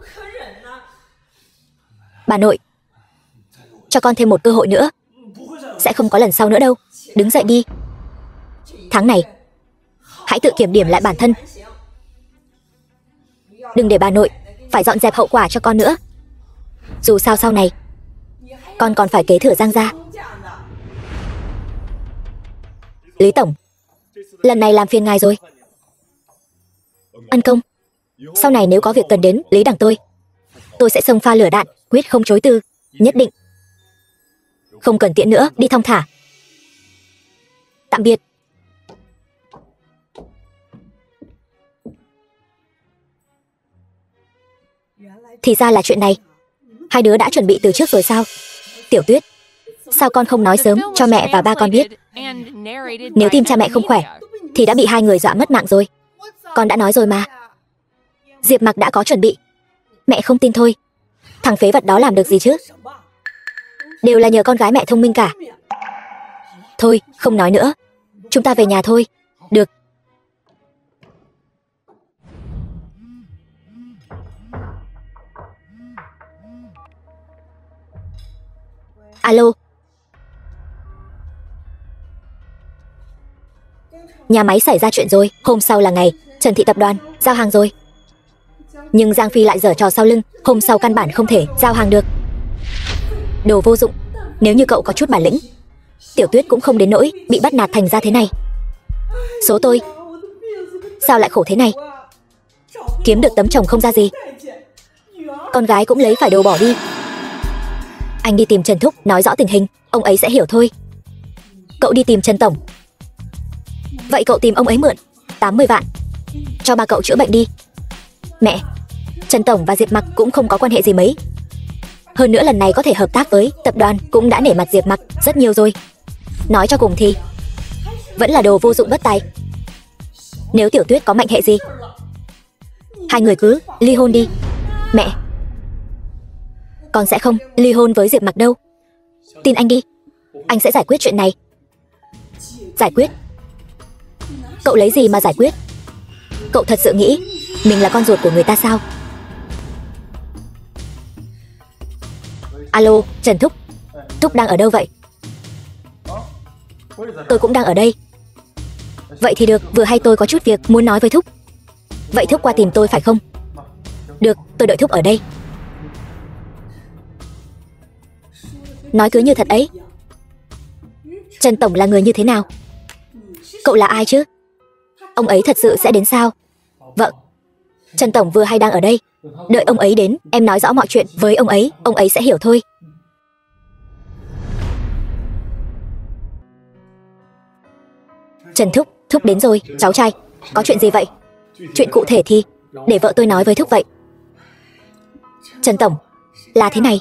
Bà nội, cho con thêm một cơ hội nữa, sẽ không có lần sau nữa đâu. Đứng dậy đi. Tháng này hãy tự kiểm điểm lại bản thân. Đừng để bà nội phải dọn dẹp hậu quả cho con nữa. Dù sao sau này con còn phải kế thừa Giang gia. Lý tổng, lần này làm phiền ngài rồi. Ân công, sau này nếu có việc cần đến Lý đằng tôi sẽ xông pha lửa đạn, quyết không chối từ. Nhất định. Không cần tiễn nữa, đi thong thả. Tạm biệt. Thì ra là chuyện này. Hai đứa đã chuẩn bị từ trước rồi sao? Tiểu Tuyết, sao con không nói sớm cho mẹ và ba con biết? Nếu tim cha mẹ không khỏe thì đã bị hai người dọa mất mạng rồi. Con đã nói rồi mà. Diệp Mặc đã có chuẩn bị. Mẹ không tin thôi. Thằng phế vật đó làm được gì chứ? Đều là nhờ con gái mẹ thông minh cả. Thôi, không nói nữa. Chúng ta về nhà thôi. Được. Alo. Nhà máy xảy ra chuyện rồi. Hôm sau là ngày Trần Thị tập đoàn giao hàng rồi. Nhưng Giang Phi lại giở trò sau lưng, hôm sau căn bản không thể giao hàng được. Đồ vô dụng, nếu như cậu có chút bản lĩnh, Tiểu Tuyết cũng không đến nỗi bị bắt nạt thành ra thế này. Số tôi, sao lại khổ thế này? Kiếm được tấm chồng không ra gì, con gái cũng lấy phải đồ bỏ đi. Anh đi tìm Trần Thúc nói rõ tình hình, ông ấy sẽ hiểu thôi. Cậu đi tìm Trần Tổng. Vậy cậu tìm ông ấy mượn 80 vạn cho ba cậu chữa bệnh đi. Mẹ, Trần Tổng và Diệp Mặc cũng không có quan hệ gì mấy. Hơn nữa lần này có thể hợp tác với tập đoàn cũng đã nể mặt Diệp Mặc rất nhiều rồi. Nói cho cùng thì vẫn là đồ vô dụng bất tài. Nếu Tiểu Tuyết có mệnh hệ gì, hai người cứ ly hôn đi. Mẹ, con sẽ không ly hôn với Diệp Mặc đâu. Tin anh đi, anh sẽ giải quyết chuyện này. Giải quyết? Cậu lấy gì mà giải quyết? Cậu thật sự nghĩ mình là con ruột của người ta sao? Alo, Trần Thúc. Thúc đang ở đâu vậy? Tôi cũng đang ở đây. Vậy thì được, vừa hay tôi có chút việc muốn nói với Thúc. Vậy Thúc qua tìm tôi phải không? Được, tôi đợi Thúc ở đây. Nói cứ như thật ấy. Trần Tổng là người như thế nào? Cậu là ai chứ? Ông ấy thật sự sẽ đến sao? Vâng, Trần Tổng vừa hay đang ở đây. Đợi ông ấy đến, em nói rõ mọi chuyện với ông ấy sẽ hiểu thôi. Trần Thúc, Thúc đến rồi, cháu trai. Có chuyện gì vậy? Chuyện cụ thể thì để vợ tôi nói với Thúc vậy. Trần Tổng, là thế này,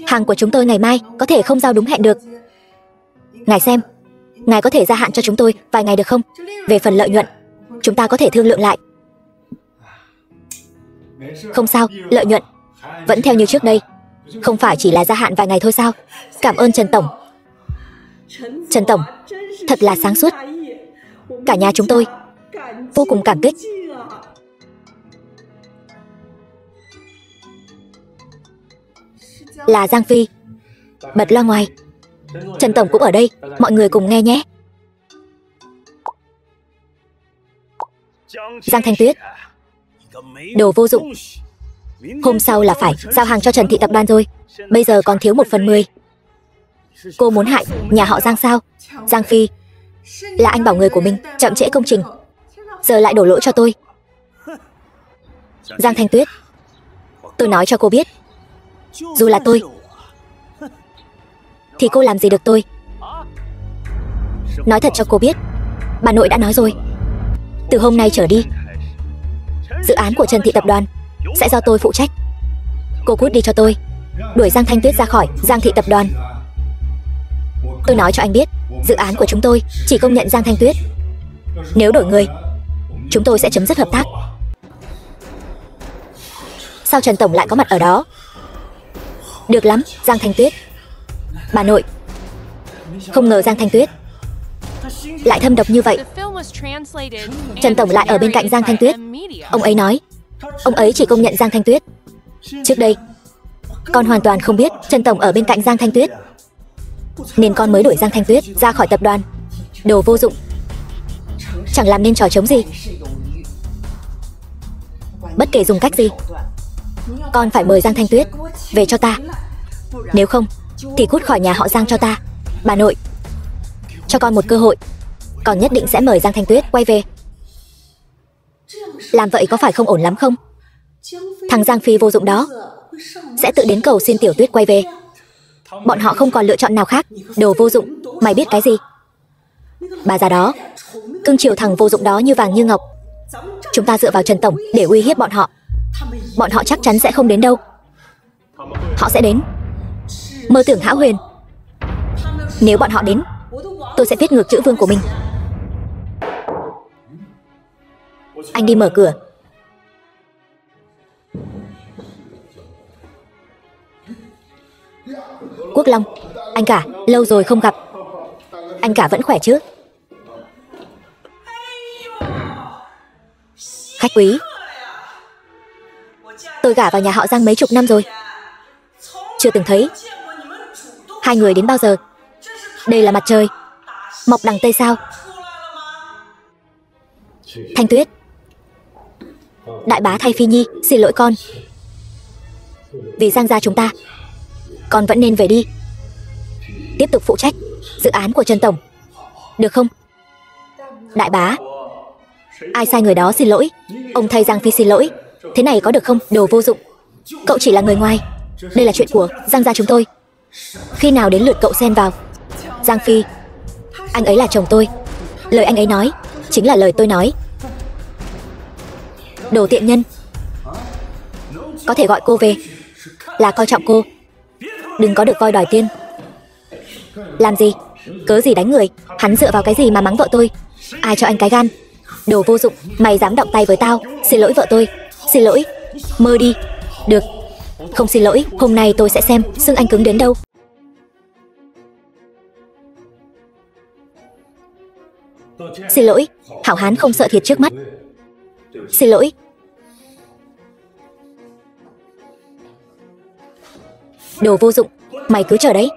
hàng của chúng tôi ngày mai có thể không giao đúng hẹn được. Ngài xem, ngài có thể gia hạn cho chúng tôi vài ngày được không? Về phần lợi nhuận, chúng ta có thể thương lượng lại. Không sao, lợi nhuận vẫn theo như trước đây. Không phải chỉ là gia hạn vài ngày thôi sao? Cảm ơn Trần Tổng. Trần Tổng, thật là sáng suốt. Cả nhà chúng tôi vô cùng cảm kích. Là Giang Phi. Bật loa ngoài. Trần Tổng cũng ở đây, mọi người cùng nghe nhé. Giang Thanh Tuyết, đồ vô dụng. Hôm sau là phải giao hàng cho Trần Thị tập đoàn rồi. Bây giờ còn thiếu 1/10. Cô muốn hại nhà họ Giang sao? Giang Phi, là anh bảo người của mình chậm trễ công trình, giờ lại đổ lỗi cho tôi. Giang Thanh Tuyết, tôi nói cho cô biết, dù là tôi thì cô làm gì được tôi. Nói thật cho cô biết, bà nội đã nói rồi, từ hôm nay trở đi, dự án của Trần Thị tập đoàn sẽ do tôi phụ trách. Cô cút đi cho tôi, đuổi Giang Thanh Tuyết ra khỏi Giang Thị tập đoàn. Tôi nói cho anh biết, dự án của chúng tôi chỉ công nhận Giang Thanh Tuyết. Nếu đổi người, chúng tôi sẽ chấm dứt hợp tác. Sao Trần Tổng lại có mặt ở đó? Được lắm, Giang Thanh Tuyết. Bà nội, không ngờ Giang Thanh Tuyết lại thâm độc như vậy. Trần Tổng lại ở bên cạnh Giang Thanh Tuyết. Ông ấy nói, ông ấy chỉ công nhận Giang Thanh Tuyết. Trước đây, con hoàn toàn không biết Trần Tổng ở bên cạnh Giang Thanh Tuyết, nên con mới đuổi Giang Thanh Tuyết ra khỏi tập đoàn. Đồ vô dụng, chẳng làm nên trò trống gì. Bất kể dùng cách gì, con phải mời Giang Thanh Tuyết về cho ta. Nếu không thì cút khỏi nhà họ Giang cho ta. Bà nội, cho con một cơ hội, con nhất định sẽ mời Giang Thanh Tuyết quay về. Làm vậy có phải không ổn lắm không? Thằng Giang Phi vô dụng đó sẽ tự đến cầu xin Tiểu Tuyết quay về. Bọn họ không còn lựa chọn nào khác. Đồ vô dụng, mày biết cái gì? Bà già đó cưng chiều thằng vô dụng đó như vàng như ngọc. Chúng ta dựa vào Trần Tổng để uy hiếp bọn họ. Bọn họ chắc chắn sẽ không đến đâu. Họ sẽ đến. Mơ tưởng hão huyền. Nếu bọn họ đến, tôi sẽ viết ngược chữ vương của mình. Anh đi mở cửa. Quốc Long, anh cả, lâu rồi không gặp. Anh cả vẫn khỏe chứ? Khách quý, tôi gả vào nhà họ Giang mấy chục năm rồi, chưa từng thấy hai người đến bao giờ. Đây là mặt trời mọc đằng Tây sao? Thanh Tuyết, Đại bá thay Phi Nhi, xin lỗi con. Vì Giang gia chúng ta, con vẫn nên về đi, tiếp tục phụ trách dự án của Trần tổng, được không? Đại bá, ai sai người đó xin lỗi. Ông thay Giang Phi xin lỗi. Thế này có được không? Đồ vô dụng. Cậu chỉ là người ngoài. Đây là chuyện của Giang gia chúng tôi. Khi nào đến lượt cậu xen vào? Giang Phi, anh ấy là chồng tôi. Lời anh ấy nói chính là lời tôi nói. Đồ tiện nhân. Có thể gọi cô về là coi trọng cô, đừng có được voi đòi tiên. Làm gì? Cớ gì đánh người? Hắn dựa vào cái gì mà mắng vợ tôi? Ai cho anh cái gan? Đồ vô dụng, mày dám động tay với tao? Xin lỗi vợ tôi. Xin lỗi. Mơ đi. Được. Không xin lỗi, hôm nay tôi sẽ xem xương anh cứng đến đâu. Xin lỗi. Hảo hán không sợ thiệt trước mắt. Xin lỗi. Đồ vô dụng, mày cứ chờ đấy.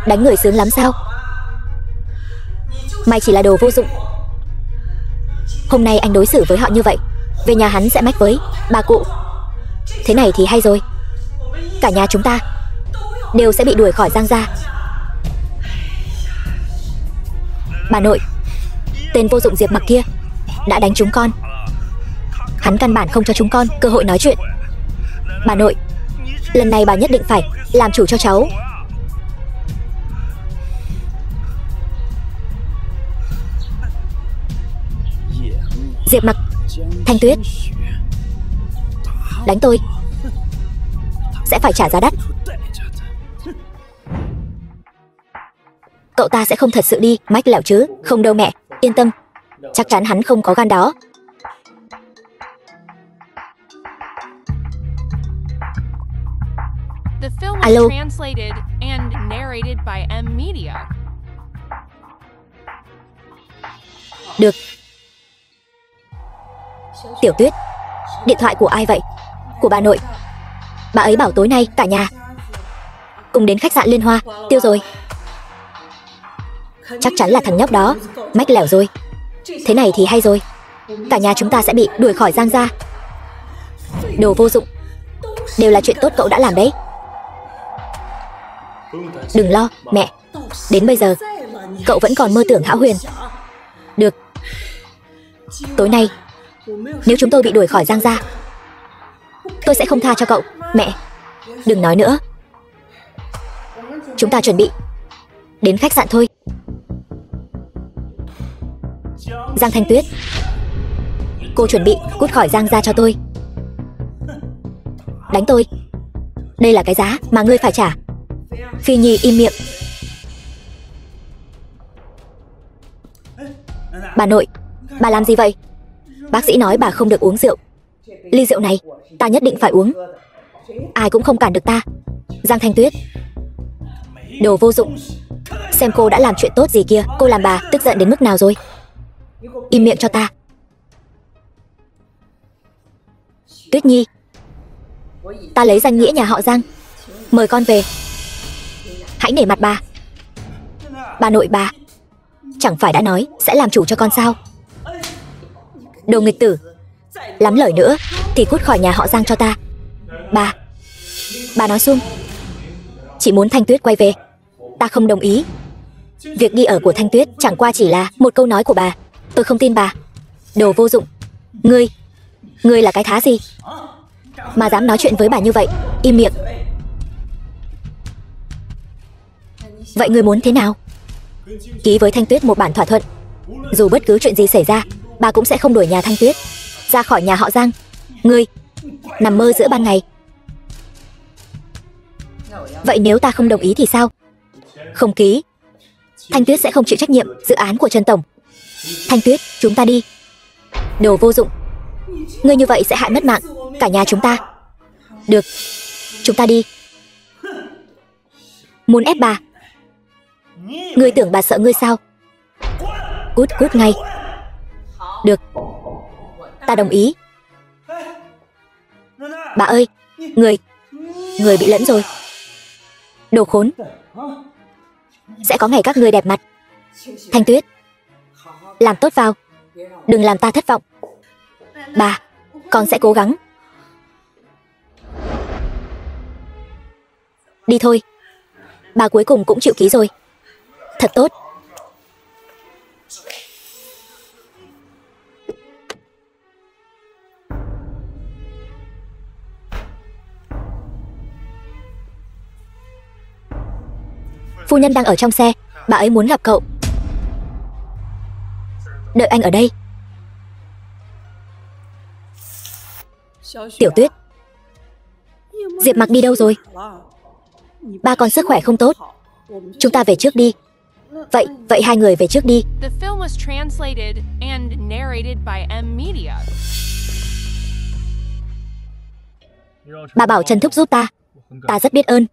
Đánh người sướng lắm sao? Mày chỉ là đồ vô dụng. Hôm nay anh đối xử với họ như vậy, về nhà hắn sẽ mách với bà cụ. Thế này thì hay rồi. Cả nhà chúng ta đều sẽ bị đuổi khỏi Giang gia. Bà nội, tên vô dụng Diệp Mặc kia đã đánh chúng con. Hắn căn bản không cho chúng con cơ hội nói chuyện. Bà nội, lần này bà nhất định phải làm chủ cho cháu. Diệp Mặc, Thanh Tuyết, đánh tôi sẽ phải trả giá đắt. Cậu ta sẽ không thật sự đi mách lẻo chứ? Không đâu mẹ, yên tâm, chắc chắn hắn không có gan đó. The film was Alo. translated and narrated by M-Media. Được. Tiểu Tuyết, điện thoại của ai vậy? Của bà nội. Bà ấy bảo tối nay cả nhà cùng đến khách sạn Liên Hoa. Tiêu rồi. Chắc chắn là thằng nhóc đó mách lẻo rồi. Thế này thì hay rồi. Cả nhà chúng ta sẽ bị đuổi khỏi Giang gia. Đồ vô dụng. Đều là chuyện tốt cậu đã làm đấy. Đừng lo, mẹ. Đến bây giờ cậu vẫn còn mơ tưởng hão huyền. Được. Tối nay nếu chúng tôi bị đuổi khỏi Giang gia, tôi sẽ không tha cho cậu. Mẹ, đừng nói nữa. Chúng ta chuẩn bị đến khách sạn thôi. Giang Thanh Tuyết, cô chuẩn bị cút khỏi Giang gia cho tôi. Đánh tôi, đây là cái giá mà ngươi phải trả. Phi Nhi im miệng. Bà nội, bà làm gì vậy? Bác sĩ nói bà không được uống rượu. Ly rượu này ta nhất định phải uống. Ai cũng không cản được ta. Giang Thanh Tuyết, đồ vô dụng. Xem cô đã làm chuyện tốt gì kia. Cô làm bà tức giận đến mức nào rồi? Im miệng cho ta. Tuyết Nhi, ta lấy danh nghĩa nhà họ Giang mời con về. Hãy nể mặt bà. Bà nội bà chẳng phải đã nói sẽ làm chủ cho con sao? Đồ nghịch tử, lắm lời nữa thì cút khỏi nhà họ Giang cho ta. Bà nói xuông. Chỉ muốn Thanh Tuyết quay về. Ta không đồng ý. Việc đi ở của Thanh Tuyết chẳng qua chỉ là một câu nói của bà. Tôi không tin bà. Đồ vô dụng. Ngươi là cái thá gì mà dám nói chuyện với bà như vậy? Im miệng. Vậy ngươi muốn thế nào? Ký với Thanh Tuyết một bản thỏa thuận. Dù bất cứ chuyện gì xảy ra, bà cũng sẽ không đuổi nhà Thanh Tuyết ra khỏi nhà họ Giang. Ngươi nằm mơ giữa ban ngày. Vậy nếu ta không đồng ý thì sao? Không ký, Thanh Tuyết sẽ không chịu trách nhiệm dự án của Trần tổng. Thanh Tuyết, chúng ta đi. Đồ vô dụng. Ngươi như vậy sẽ hại mất mạng cả nhà chúng ta. Được, chúng ta đi. Muốn ép bà? Ngươi tưởng bà sợ ngươi sao? Cút ngay. Được, ta đồng ý. Bà ơi, người bị lẫn rồi. Đồ khốn. sẽ có ngày các ngươi đẹp mặt. Thanh Tuyết, làm tốt vào, đừng làm ta thất vọng. Bà, con sẽ cố gắng. Đi thôi. Bà cuối cùng cũng chịu ký rồi. Thật tốt. Phu nhân đang ở trong xe, bà ấy muốn gặp cậu. Đợi anh ở đây. Tiểu Tuyết, Diệp Mặc đi đâu rồi? Ba con sức khỏe không tốt. Chúng ta về trước đi. Vậy hai người về trước đi. The film was translated and narrated by M-Media. Bà bảo Trần Thúc giúp ta. Ta rất biết ơn.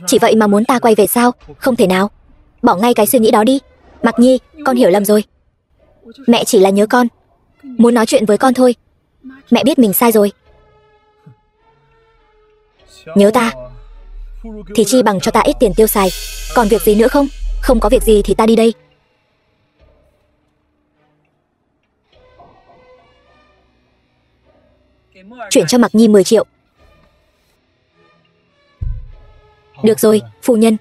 Chỉ vậy mà muốn ta quay về sao? Không thể nào. Bỏ ngay cái suy nghĩ đó đi. Mặc Nhi, con hiểu lầm rồi. Mẹ chỉ là nhớ con, muốn nói chuyện với con thôi. Mẹ biết mình sai rồi. Nhớ ta thì chi bằng cho ta ít tiền tiêu xài. Còn việc gì nữa không? Không có việc gì thì ta đi đây. Chuyển cho Mặc Nhi 10 triệu. Được rồi, phu nhân.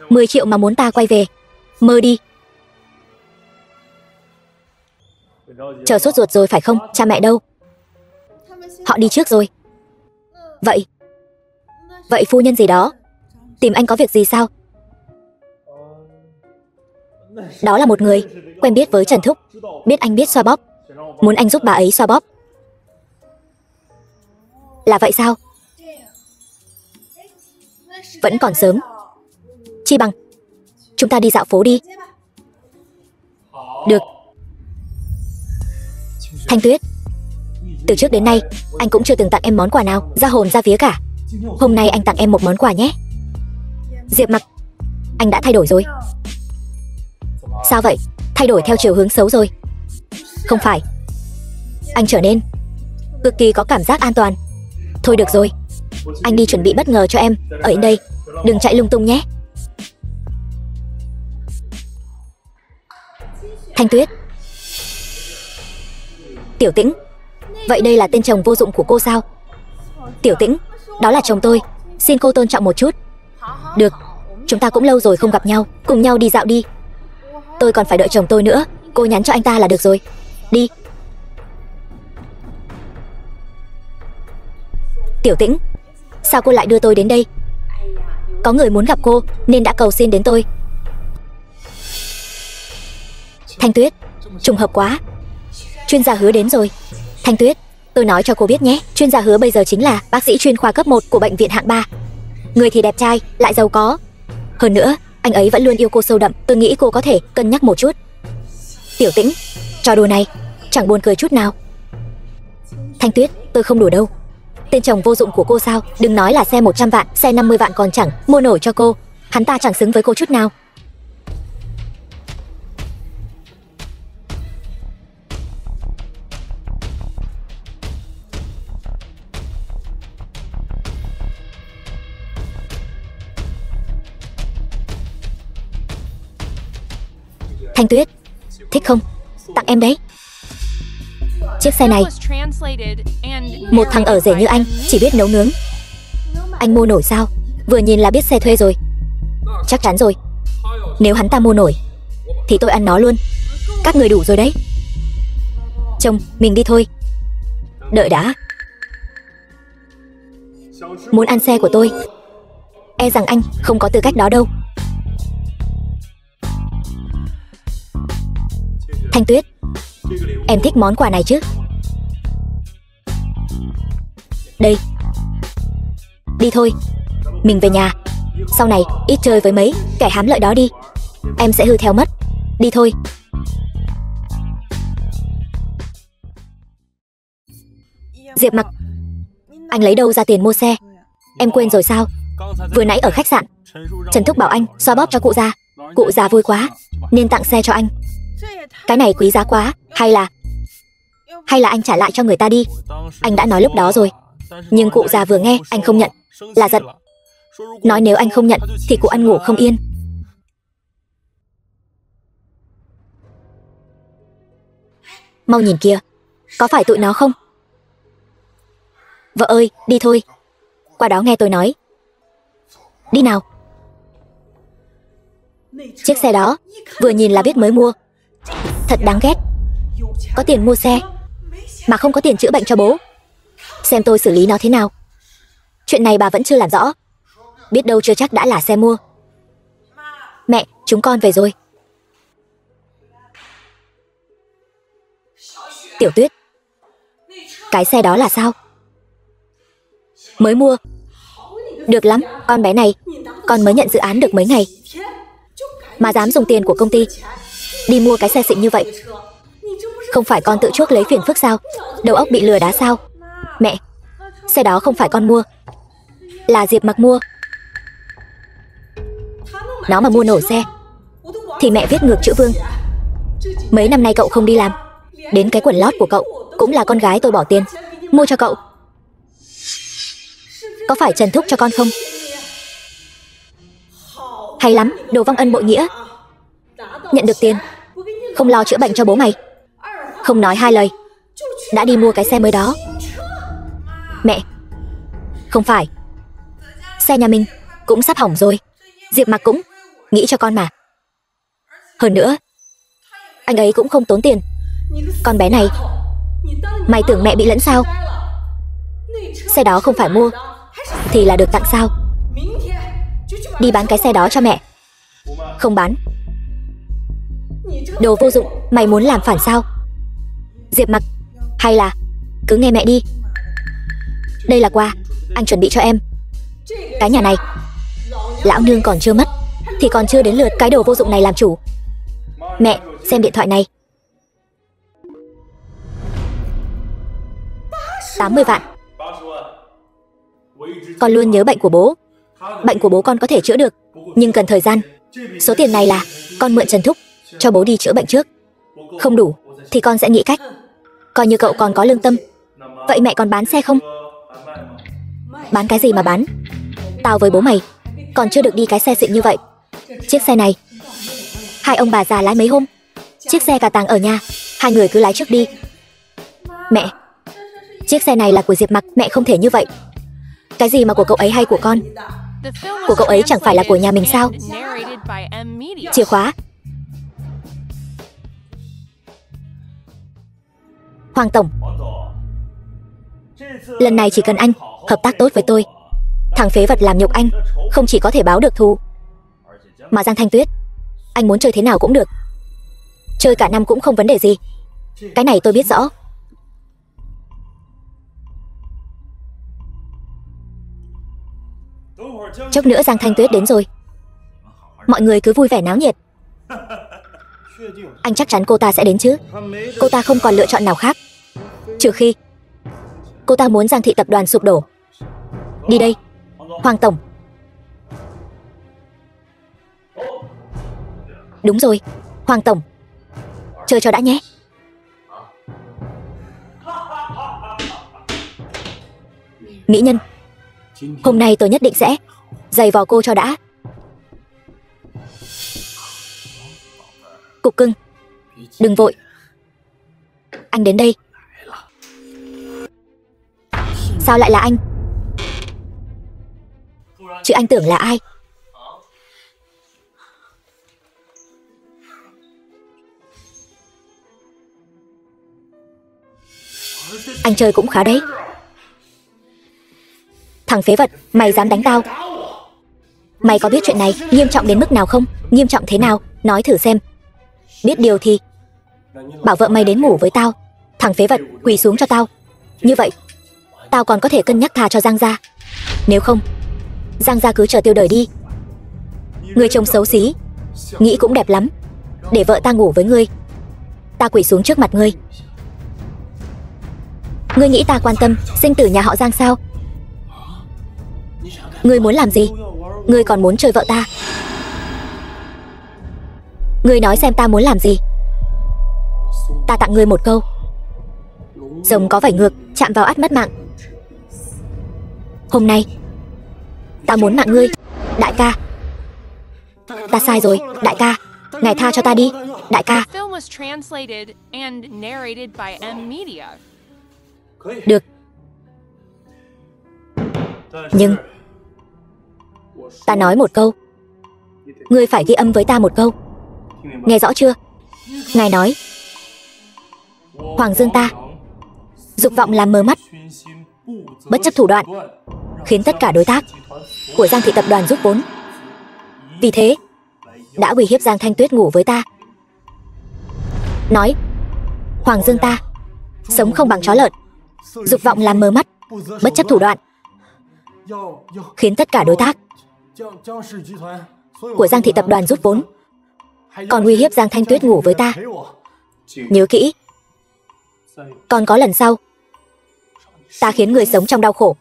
10 triệu mà muốn ta quay về. Mơ đi. Chờ sốt ruột rồi phải không? Cha mẹ đâu? Họ đi trước rồi. Vậy phu nhân gì đó tìm anh có việc gì sao? Đó là một người quen biết với Trần Thúc, biết anh biết xoa bóp, muốn anh giúp bà ấy xoa bóp. Là vậy sao? Vẫn còn sớm. Chi bằng chúng ta đi dạo phố đi. Được. Thanh Tuyết, từ trước đến nay anh cũng chưa từng tặng em món quà nào ra hồn ra vía cả. Hôm nay anh tặng em một món quà nhé. Diệp Mặc, anh đã thay đổi rồi. Sao vậy? Thay đổi theo chiều hướng xấu rồi? Không phải. Anh trở nên cực kỳ có cảm giác an toàn. Thôi được rồi, anh đi chuẩn bị bất ngờ cho em. Ở yên đây, đừng chạy lung tung nhé. Thanh Tuyết. Tiểu Tĩnh. Vậy đây là tên chồng vô dụng của cô sao? Tiểu Tĩnh, đó là chồng tôi. Xin cô tôn trọng một chút. Được, chúng ta cũng lâu rồi không gặp nhau. Cùng nhau đi dạo đi. Tôi còn phải đợi chồng tôi nữa. Cô nhắn cho anh ta là được rồi. Đi. Tiểu Tĩnh, sao cô lại đưa tôi đến đây? Có người muốn gặp cô nên đã cầu xin đến tôi. Thanh Tuyết, trùng hợp quá. Chuyên gia Hứa đến rồi. Thanh Tuyết, tôi nói cho cô biết nhé, chuyên gia Hứa bây giờ chính là bác sĩ chuyên khoa cấp 1 của bệnh viện hạng 3. Người thì đẹp trai, lại giàu có. Hơn nữa, anh ấy vẫn luôn yêu cô sâu đậm. Tôi nghĩ cô có thể cân nhắc một chút. Tiểu Tĩnh, trò đùa này chẳng buồn cười chút nào. Thanh Tuyết, tôi không đùa đâu. Tên chồng vô dụng của cô sao? Đừng nói là xe 100 vạn, xe 50 vạn còn chẳng mua nổi cho cô. Hắn ta chẳng xứng với cô chút nào. Thanh Tuyết, thích không? Tặng em đấy. Chiếc xe này, một thằng ở rể như anh chỉ biết nấu nướng, anh mua nổi sao? Vừa nhìn là biết xe thuê rồi. Chắc chắn rồi. Nếu hắn ta mua nổi thì tôi ăn nó luôn. Các người đủ rồi đấy. Chồng, mình đi thôi. Đợi đã. Muốn ăn xe của tôi? E rằng anh không có tư cách đó đâu. Thanh Tuyết, em thích món quà này chứ? Đây. Đi thôi, mình về nhà. Sau này ít chơi với mấy kẻ hám lợi đó đi. Em sẽ hư theo mất. Đi thôi. Diệp Mặc, anh lấy đâu ra tiền mua xe? Em quên rồi sao? Vừa nãy ở khách sạn, Trần Thúc bảo anh xoa bóp cho cụ già. Cụ già vui quá nên tặng xe cho anh. Cái này quý giá quá. Hay là anh trả lại cho người ta đi. Anh đã nói lúc đó rồi, Nhưng cụ già vừa nghe anh không nhận là giận. Nói nếu anh không nhận thì cụ ăn ngủ không yên. Mau nhìn kìa, có phải tụi nó không? Vợ ơi, đi thôi. Qua đó nghe tôi nói. Đi nào. Chiếc xe đó vừa nhìn là biết mới mua. Thật đáng ghét. Có tiền mua xe mà không có tiền chữa bệnh cho bố. Xem tôi xử lý nó thế nào. Chuyện này bà vẫn chưa làm rõ. Biết đâu chưa chắc đã là xe mua. Mẹ, chúng con về rồi. Tiểu Tuyết, cái xe đó là sao? Mới mua. Được lắm, con bé này. Con mới nhận dự án được mấy ngày mà dám dùng tiền của công ty đi mua cái xe xịn như vậy. Không phải con tự chuốc lấy phiền phức sao? Đầu óc bị lừa đá sao? Mẹ, xe đó không phải con mua, là Diệp Mặc mua. Nó mà mua nổ xe thì mẹ viết ngược chữ Vương. Mấy năm nay cậu không đi làm, đến cái quần lót của cậu cũng là con gái tôi bỏ tiền mua cho cậu. Có phải Trần thúc cho con không? Hay lắm, đồ vong ân bội nghĩa. Nhận được tiền không lo chữa bệnh cho bố mày, không nói hai lời đã đi mua cái xe mới đó. Mẹ, không phải, xe nhà mình cũng sắp hỏng rồi. Diệp Mặc cũng nghĩ cho con mà. Hơn nữa anh ấy cũng không tốn tiền. Con bé này, mày tưởng mẹ bị lẫn sao? Xe đó không phải mua thì là được tặng sao? Đi bán cái xe đó cho mẹ. Không bán. Đồ vô dụng, mày muốn làm phản sao? Diệp Mặc, hay là cứ nghe mẹ đi. Đây là quà anh chuẩn bị cho em. Cái nhà này lão nương còn chưa mất thì còn chưa đến lượt cái đồ vô dụng này làm chủ. Mẹ, xem điện thoại này. 80 vạn. Con luôn nhớ bệnh của bố. Bệnh của bố con có thể chữa được, nhưng cần thời gian. Số tiền này là con mượn Trần thúc cho bố đi chữa bệnh trước. Không đủ thì con sẽ nghĩ cách. Coi như cậu còn có lương tâm. Vậy mẹ còn bán xe không? Bán cái gì mà bán? Tao với bố mày còn chưa được đi cái xe xịn như vậy. Chiếc xe này hai ông bà già lái mấy hôm. Chiếc xe cả tàng ở nhà, hai người cứ lái trước đi. Mẹ, chiếc xe này là của Diệp Mặc, mẹ không thể như vậy. Cái gì mà của cậu ấy hay của con? Của cậu ấy chẳng phải là của nhà mình sao? Chìa khóa. Hoàng tổng, lần này chỉ cần anh hợp tác tốt với tôi. Thằng phế vật làm nhục anh không chỉ có thể báo được thù, mà Giang Thanh Tuyết anh muốn chơi thế nào cũng được. Chơi cả năm cũng không vấn đề gì. Cái này tôi biết rõ. Chốc nữa Giang Thanh Tuyết đến rồi, mọi người cứ vui vẻ náo nhiệt. Anh chắc chắn cô ta sẽ đến chứ. Cô ta không còn lựa chọn nào khác, trừ khi cô ta muốn Giang thị tập đoàn sụp đổ. Đi đây, Hoàng tổng. Đúng rồi, Hoàng tổng. Chơi cho đã nhé. Mỹ nhân, hôm nay tôi nhất định sẽ giày vò cô cho đã. Cục cưng, đừng vội. Anh đến đây. Sao lại là anh? Chứ anh tưởng là ai? Anh chơi cũng khá đấy. Thằng phế vật, mày dám đánh tao? Mày có biết chuyện này nghiêm trọng đến mức nào không? Nghiêm trọng thế nào? Nói thử xem. Biết điều thì bảo vợ mày đến ngủ với tao. Thằng phế vật, quỳ xuống cho tao. Như vậy tao còn có thể cân nhắc tha cho Giang gia. Nếu không, Giang gia cứ chờ tiêu đời đi. Người trông xấu xí, nghĩ cũng đẹp lắm, để vợ ta ngủ với ngươi. Ta quỳ xuống trước mặt ngươi. Ngươi nghĩ ta quan tâm sinh tử nhà họ Giang sao? Ngươi muốn làm gì? Ngươi còn muốn chơi vợ ta? Ngươi nói xem ta muốn làm gì? Ta tặng ngươi một câu: rồng có vảy ngược, chạm vào ắt mất mạng. Hôm nay ta muốn mạng ngươi. Đại ca, ta sai rồi, đại ca, ngài tha cho ta đi, đại ca. The film was translated and narrated by M Media. Được. Nhưng ta nói một câu, ngươi phải ghi âm với ta một câu. Nghe rõ chưa? Ngài nói Hoàng Dương ta dục vọng làm mờ mắt, bất chấp thủ đoạn, khiến tất cả đối tác của Giang thị tập đoàn rút vốn. Vì thế đã uy hiếp Giang Thanh Tuyết ngủ với ta. Nói Hoàng Dương ta sống không bằng chó lợn, dục vọng làm mờ mắt, bất chấp thủ đoạn, khiến tất cả đối tác của Giang thị tập đoàn rút vốn, còn uy hiếp Giang Thanh Tuyết ngủ với ta. Nhớ kỹ, còn có lần sau ta khiến người sống trong đau khổ,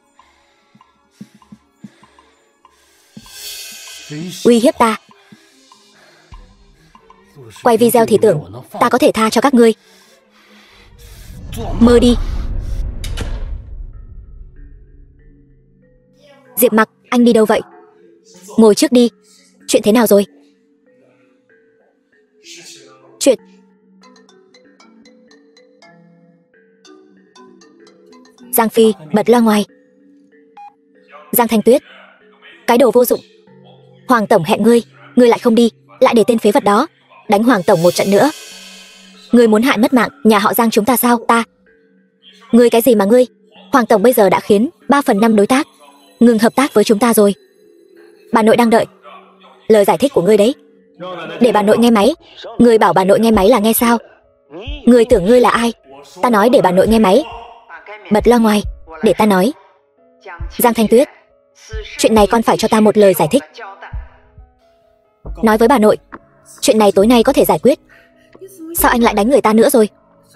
uy hiếp ta, quay video thì tưởng ta có thể tha cho các ngươi. Mơ đi. Diệp Mặc, anh đi đâu vậy? Ngồi trước đi. Chuyện thế nào rồi? Chuyện Giang Phi bật loa ngoài. Giang Thanh Tuyết, cái đồ vô dụng. Hoàng tổng hẹn ngươi, ngươi lại không đi, lại để tên phế vật đó đánh Hoàng tổng một trận nữa. Ngươi muốn hại mất mạng nhà họ Giang chúng ta sao? Ta. Ngươi cái gì mà ngươi? Hoàng tổng bây giờ đã khiến 3/5 đối tác ngừng hợp tác với chúng ta rồi. Bà nội đang đợi lời giải thích của ngươi đấy. Để bà nội nghe máy. Ngươi bảo bà nội nghe máy là nghe sao? Ngươi tưởng ngươi là ai? Ta nói để bà nội nghe máy. Bật loa ngoài, để ta nói. Giang Thanh Tuyết, chuyện này con phải cho ta một lời giải thích. Nói với bà nội, chuyện này tối nay có thể giải quyết. Sao anh lại đánh người ta nữa rồi?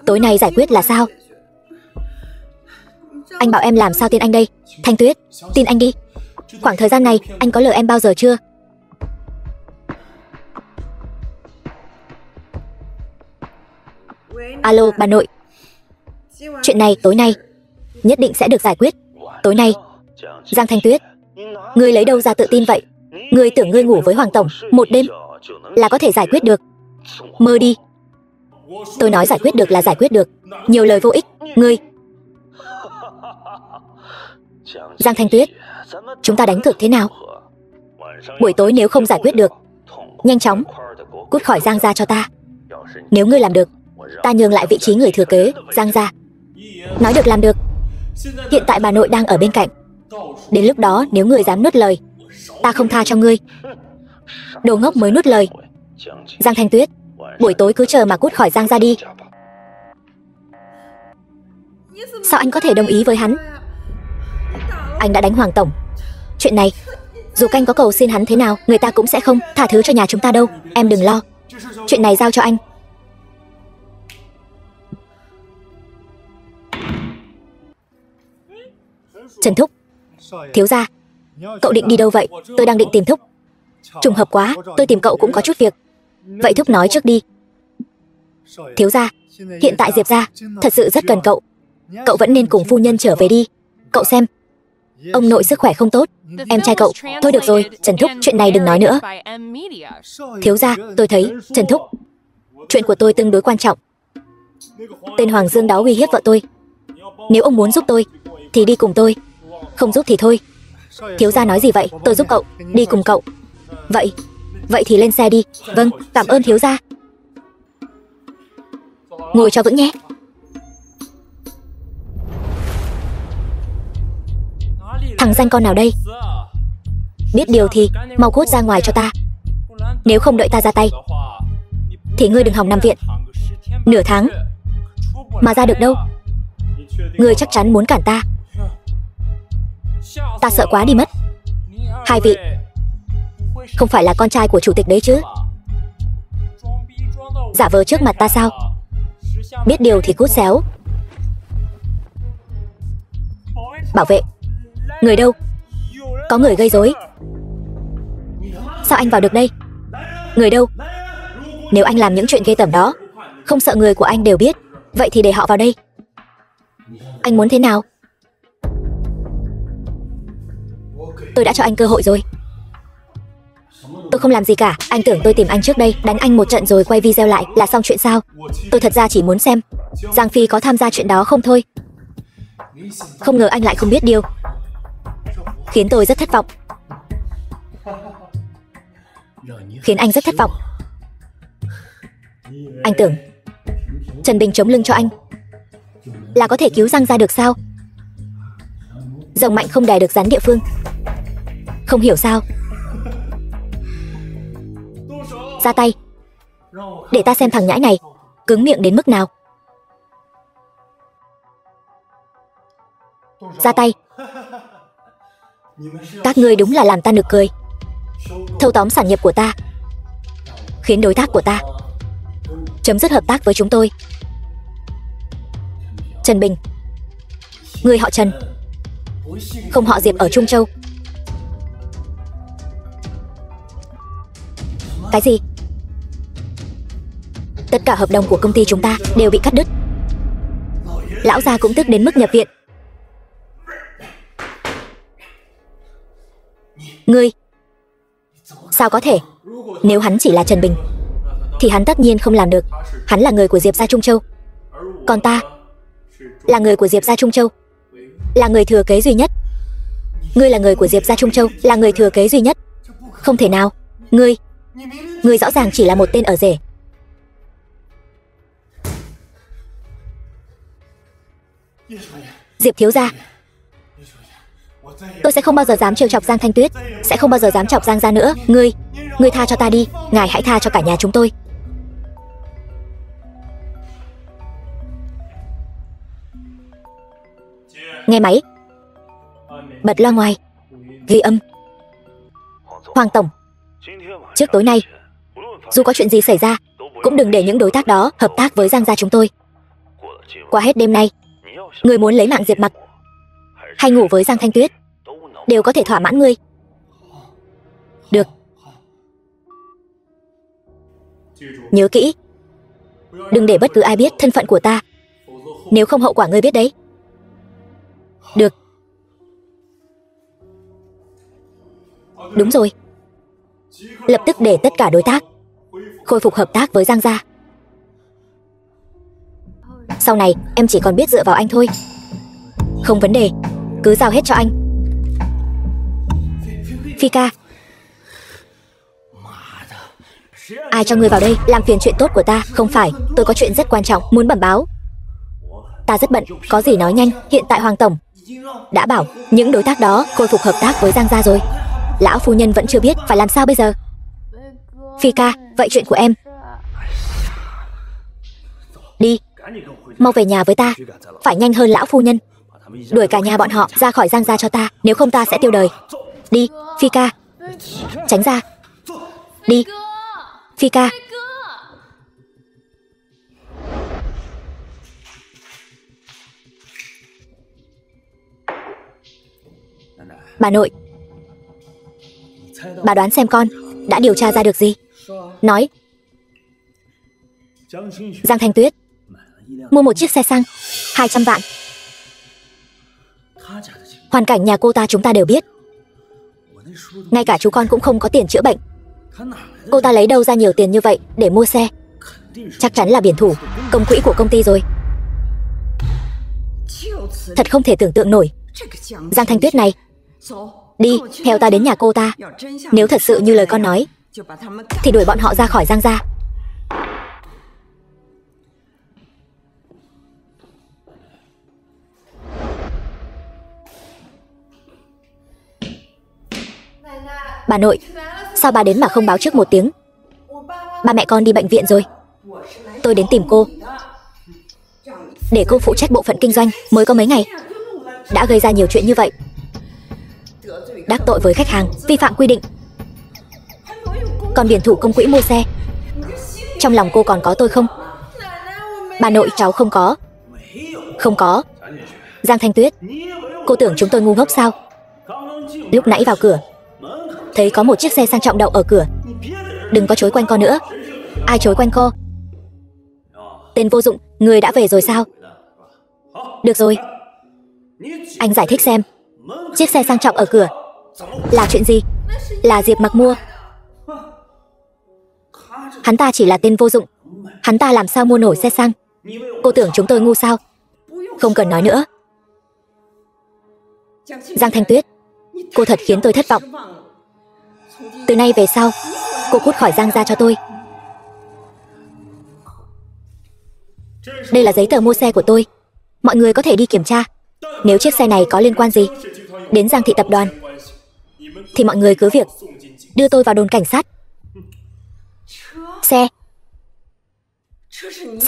Tối nay giải quyết là sao? Anh bảo em làm sao tin anh đây? Thanh Tuyết, tin anh đi. Khoảng thời gian này anh có lừa em bao giờ chưa? Alo, bà nội. Chuyện này tối nay nhất định sẽ được giải quyết. Tối nay. Giang Thanh Tuyết, ngươi lấy đâu ra tự tin vậy? Ngươi tưởng ngươi ngủ với Hoàng tổng một đêm là có thể giải quyết được? Mơ đi. Tôi nói giải quyết được là giải quyết được. Nhiều lời vô ích. Ngươi. Giang Thanh Tuyết, chúng ta đánh cược thế nào? Buổi tối nếu không giải quyết được, nhanh chóng cút khỏi Giang gia cho ta. Nếu ngươi làm được, ta nhường lại vị trí người thừa kế Giang gia. Nói được làm được. Hiện tại bà nội đang ở bên cạnh. Đến lúc đó nếu ngươi dám nuốt lời, ta không tha cho ngươi. Đồ ngốc mới nuốt lời. Giang Thanh Tuyết, buổi tối cứ chờ mà cút khỏi Giang gia đi. Sao anh có thể đồng ý với hắn? Anh đã đánh Hoàng tổng. Chuyện này dù canh có cầu xin hắn thế nào, người ta cũng sẽ không tha thứ cho nhà chúng ta đâu. Em đừng lo. Chuyện này giao cho anh. Trần Thúc, thiếu gia, cậu định đi đâu vậy? Tôi đang định tìm Thúc. Trùng hợp quá, tôi tìm cậu cũng có chút việc. Vậy Thúc nói trước đi. Thiếu gia, hiện tại Diệp gia thật sự rất cần cậu. Cậu vẫn nên cùng phu nhân trở về đi. Cậu xem, ông nội sức khỏe không tốt. Em trai cậu. Thôi được rồi, Trần Thúc, chuyện này đừng nói nữa. Thiếu gia, tôi thấy, Trần Thúc, chuyện của tôi tương đối quan trọng. Tên Hoàng Dương đó uy hiếp vợ tôi. Nếu ông muốn giúp tôi thì đi cùng tôi, không giúp thì thôi. Thiếu gia nói gì vậy? Tôi giúp cậu, đi cùng cậu. Vậy thì lên xe đi. Vâng, cảm ơn thiếu gia. Ngồi cho vững nhé. Thằng danh con nào đây? Biết điều thì mau cút ra ngoài cho ta. Nếu không đợi ta ra tay thì ngươi đừng hòng nằm viện. Nửa tháng mà ra được đâu. Ngươi chắc chắn muốn cản ta. Ta sợ quá đi mất. Hai vị không phải là con trai của chủ tịch đấy chứ? Giả vờ trước mặt ta sao? Biết điều thì cút xéo. Bảo vệ. Người đâu? Có người gây rối. Sao anh vào được đây? Người đâu? Nếu anh làm những chuyện ghê tởm đó không sợ người của anh đều biết, vậy thì để họ vào đây. Anh muốn thế nào? Tôi đã cho anh cơ hội rồi. Tôi không làm gì cả. Anh tưởng tôi tìm anh trước đây, đánh anh một trận rồi quay video lại là xong chuyện sao? Tôi thật ra chỉ muốn xem Giang Phi có tham gia chuyện đó không thôi. Không ngờ anh lại không biết điều, khiến tôi rất thất vọng. Khiến anh rất thất vọng. Anh tưởng Trần Bình chống lưng cho anh là có thể cứu Giang ra được sao? Rồng mạnh không đè được rắn địa phương. Không hiểu sao. Ra tay. Để ta xem thằng nhãi này cứng miệng đến mức nào. Ra tay. Các ngươi đúng là làm ta nực cười. Thâu tóm sản nghiệp của ta, khiến đối tác của ta chấm dứt hợp tác với chúng tôi. Trần Bình, người họ Trần, không họ Diệp ở Trung Châu. Cái gì? Tất cả hợp đồng của công ty chúng ta đều bị cắt đứt. Lão gia cũng tức đến mức nhập viện. Ngươi, sao có thể? Nếu hắn chỉ là Trần Bình thì hắn tất nhiên không làm được. Hắn là người của Diệp gia Trung Châu, còn ta là người của Diệp gia Trung Châu, là người thừa kế duy nhất. Ngươi là người của Diệp gia Trung Châu, là người thừa kế duy nhất. Không thể nào. Ngươi rõ ràng chỉ là một tên ở rể. Diệp thiếu gia, tôi sẽ không bao giờ dám trêu chọc Giang Thanh Tuyết, sẽ không bao giờ dám chọc Giang gia nữa. Ngươi tha cho ta đi, ngài hãy tha cho cả nhà chúng tôi. Nghe máy. Bật loa ngoài. Ghi âm. Hoàng tổng, trước tối nay, dù có chuyện gì xảy ra, cũng đừng để những đối tác đó hợp tác với Giang gia chúng tôi. Qua hết đêm nay, người muốn lấy mạng Diệp Mặc hay ngủ với Giang Thanh Tuyết đều có thể thỏa mãn ngươi. Được. Nhớ kỹ, đừng để bất cứ ai biết thân phận của ta, nếu không hậu quả ngươi biết đấy. Được. Đúng rồi. Lập tức để tất cả đối tác khôi phục hợp tác với Giang gia. Sau này em chỉ còn biết dựa vào anh thôi. Không vấn đề, cứ giao hết cho anh. Phi ca, ai cho ngươi vào đây làm phiền chuyện tốt của ta? Không phải, tôi có chuyện rất quan trọng muốn bẩm báo. Ta rất bận, có gì nói nhanh. Hiện tại Hoàng tổng đã bảo những đối tác đó khôi phục hợp tác với Giang gia rồi. Lão phu nhân vẫn chưa biết, phải làm sao bây giờ? Phi ca, vậy chuyện của em? Đi, mau về nhà với ta. Phải nhanh hơn lão phu nhân. Đuổi cả nhà bọn họ ra khỏi Giang gia cho ta, nếu không ta sẽ tiêu đời. Đi, Phi ca. Tránh ra. Đi, Phi ca. Bà nội, bà đoán xem con đã điều tra ra được gì? Nói. Giang Thanh Tuyết mua một chiếc xe xăng 200 vạn. Hoàn cảnh nhà cô ta chúng ta đều biết. Ngay cả chú con cũng không có tiền chữa bệnh. Cô ta lấy đâu ra nhiều tiền như vậy để mua xe? Chắc chắn là biển thủ, công quỹ của công ty rồi. Thật không thể tưởng tượng nổi. Giang Thanh Tuyết này. Đi, theo ta đến nhà cô ta. Nếu thật sự như lời con nói thì đuổi bọn họ ra khỏi Giang gia. Bà nội, sao bà đến mà không báo trước một tiếng? Ba mẹ con đi bệnh viện rồi. Tôi đến tìm cô để cô phụ trách bộ phận kinh doanh. Mới có mấy ngày đã gây ra nhiều chuyện như vậy. Đắc tội với khách hàng, vi phạm quy định, còn biển thủ công quỹ mua xe. Trong lòng cô còn có tôi không? Bà nội, cháu không có. Không có. Giang Thanh Tuyết, cô tưởng chúng tôi ngu ngốc sao? Lúc nãy vào cửa thấy có một chiếc xe sang trọng đậu ở cửa. Đừng có chối quanh co nữa. Ai chối quanh co? Tên vô dụng, người đã về rồi sao? Được rồi, anh giải thích xem. Chiếc xe sang trọng ở cửa Là chuyện gì? Là Diệp Mặc mua. Hắn ta chỉ là tên vô dụng. Hắn ta làm sao mua nổi xe xăng? Cô tưởng chúng tôi ngu sao? Không cần nói nữa. Giang Thanh Tuyết, cô thật khiến tôi thất vọng. Từ nay về sau, cô cút khỏi Giang gia cho tôi. Đây là giấy tờ mua xe của tôi. Mọi người có thể đi kiểm tra. Nếu chiếc xe này có liên quan gì đến Giang thị tập đoàn thì mọi người cứ việc đưa tôi vào đồn cảnh sát. Xe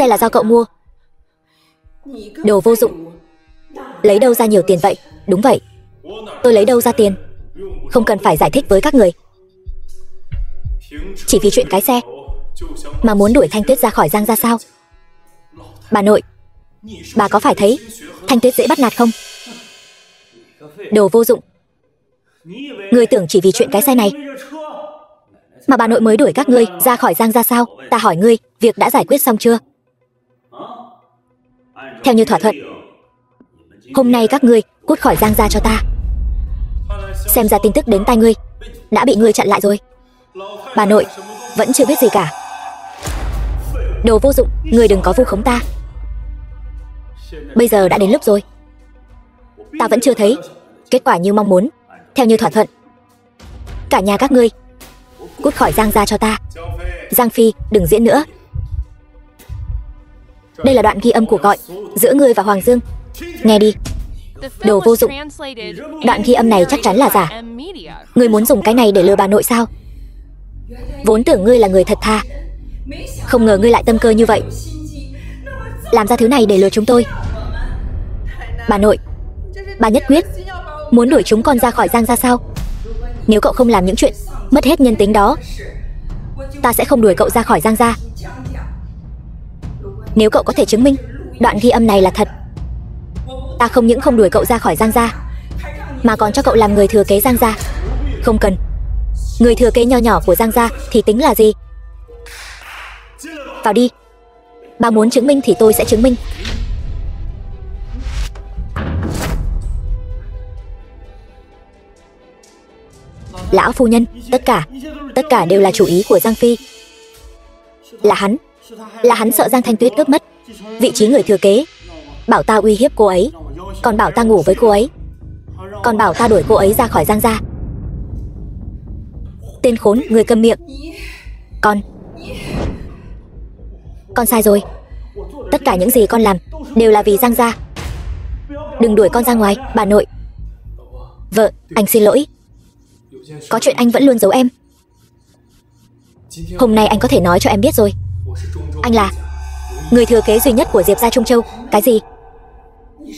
là do cậu mua. Đồ vô dụng. Lấy đâu ra nhiều tiền vậy? Đúng vậy, tôi lấy đâu ra tiền? Không cần phải giải thích với các người. Chỉ vì chuyện cái xe mà muốn đuổi Thanh Tuyết ra khỏi Giang gia sao? Bà nội, bà có phải thấy Thanh Tuyết dễ bắt nạt không? Đồ vô dụng. Ngươi tưởng chỉ vì chuyện cái xe này mà bà nội mới đuổi các ngươi ra khỏi Giang gia sao? Ta hỏi ngươi, việc đã giải quyết xong chưa? Theo như thỏa thuận, hôm nay các ngươi cút khỏi Giang gia cho ta. Xem ra tin tức đến tai ngươi đã bị ngươi chặn lại rồi. Bà nội vẫn chưa biết gì cả. Đồ vô dụng, ngươi đừng có vu khống ta. Bây giờ đã đến lúc rồi. Ta vẫn chưa thấy kết quả như mong muốn. Theo như thỏa thuận, cả nhà các ngươi cút khỏi Giang gia cho ta. Giang Phi, đừng diễn nữa. Đây là đoạn ghi âm cuộc gọi giữa ngươi và Hoàng Dương. Nghe đi. Đồ vô dụng. Đoạn ghi âm này chắc chắn là giả. Ngươi muốn dùng cái này để lừa bà nội sao? Vốn tưởng ngươi là người thật thà, không ngờ ngươi lại tâm cơ như vậy, làm ra thứ này để lừa chúng tôi. Bà nội, bà nhất quyết muốn đuổi chúng con ra khỏi Giang gia sao? Nếu cậu không làm những chuyện mất hết nhân tính đó, ta sẽ không đuổi cậu ra khỏi Giang gia. Nếu cậu có thể chứng minh đoạn ghi âm này là thật, ta không những không đuổi cậu ra khỏi Giang gia, mà còn cho cậu làm người thừa kế Giang gia. Không cần. Người thừa kế nho nhỏ của Giang gia thì tính là gì? Vào đi. Bà muốn chứng minh thì tôi sẽ chứng minh. Lão phu nhân, tất cả đều là chủ ý của Giang Phi. Là hắn sợ Giang Thanh Tuyết cướp mất vị trí người thừa kế, bảo ta uy hiếp cô ấy, còn bảo ta ngủ với cô ấy, còn bảo ta đuổi cô ấy ra khỏi Giang gia. Tên khốn, người câm miệng. Con sai rồi. Tất cả những gì con làm đều là vì Giang gia. Đừng đuổi con ra ngoài. Bà nội. Vợ, anh xin lỗi. Có chuyện anh vẫn luôn giấu em. Hôm nay anh có thể nói cho em biết rồi. Anh là người thừa kế duy nhất của Diệp gia Trung Châu. Cái gì?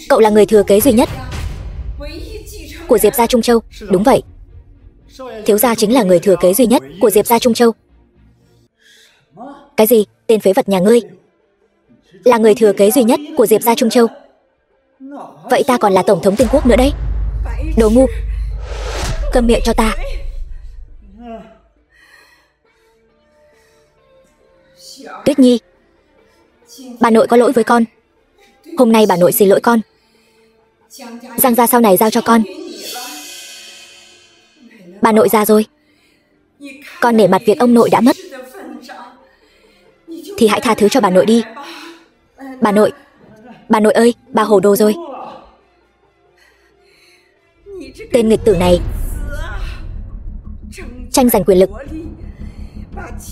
Cậu là người thừa kế duy nhất của Diệp gia Trung Châu? Đúng vậy. Thiếu gia chính là người thừa kế duy nhất của Diệp gia Trung Châu. Cái gì? Tên phế vật nhà ngươi là người thừa kế duy nhất của Diệp gia Trung Châu? Vậy ta còn là tổng thống Tiên Quốc nữa đấy. Đồ ngu. Câm miệng cho ta. Tuyết Nhi, bà nội có lỗi với con. Hôm nay bà nội xin lỗi con. Giang gia sau này giao cho con. Bà nội già rồi, con nể mặt việc ông nội đã mất, thì hãy tha thứ cho bà nội đi. Bà nội ơi, bà hồ đồ rồi. Tên nghịch tử này tranh giành quyền lực,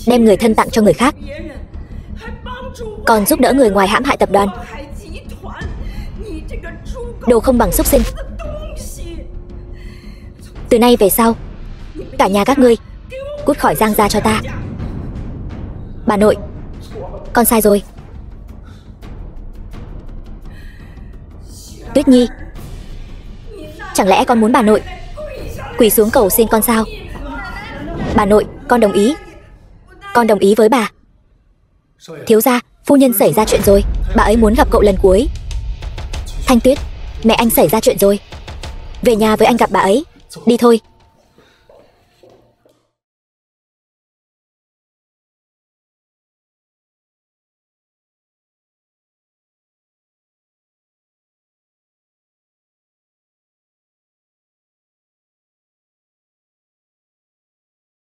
đem người thân tặng cho người khác, còn giúp đỡ người ngoài hãm hại tập đoàn. Đồ không bằng súc sinh. Từ nay về sau, cả nhà các ngươi cút khỏi Giang gia cho ta. Bà nội, con sai rồi. Tuyết Nhi, chẳng lẽ con muốn bà nội quỳ xuống cầu xin con sao? Bà nội, con đồng ý. Con đồng ý với bà. Thiếu gia, phu nhân xảy ra chuyện rồi. Bà ấy muốn gặp cậu lần cuối. Thanh Tuyết, mẹ anh xảy ra chuyện rồi. Về nhà với anh gặp bà ấy. Đi thôi.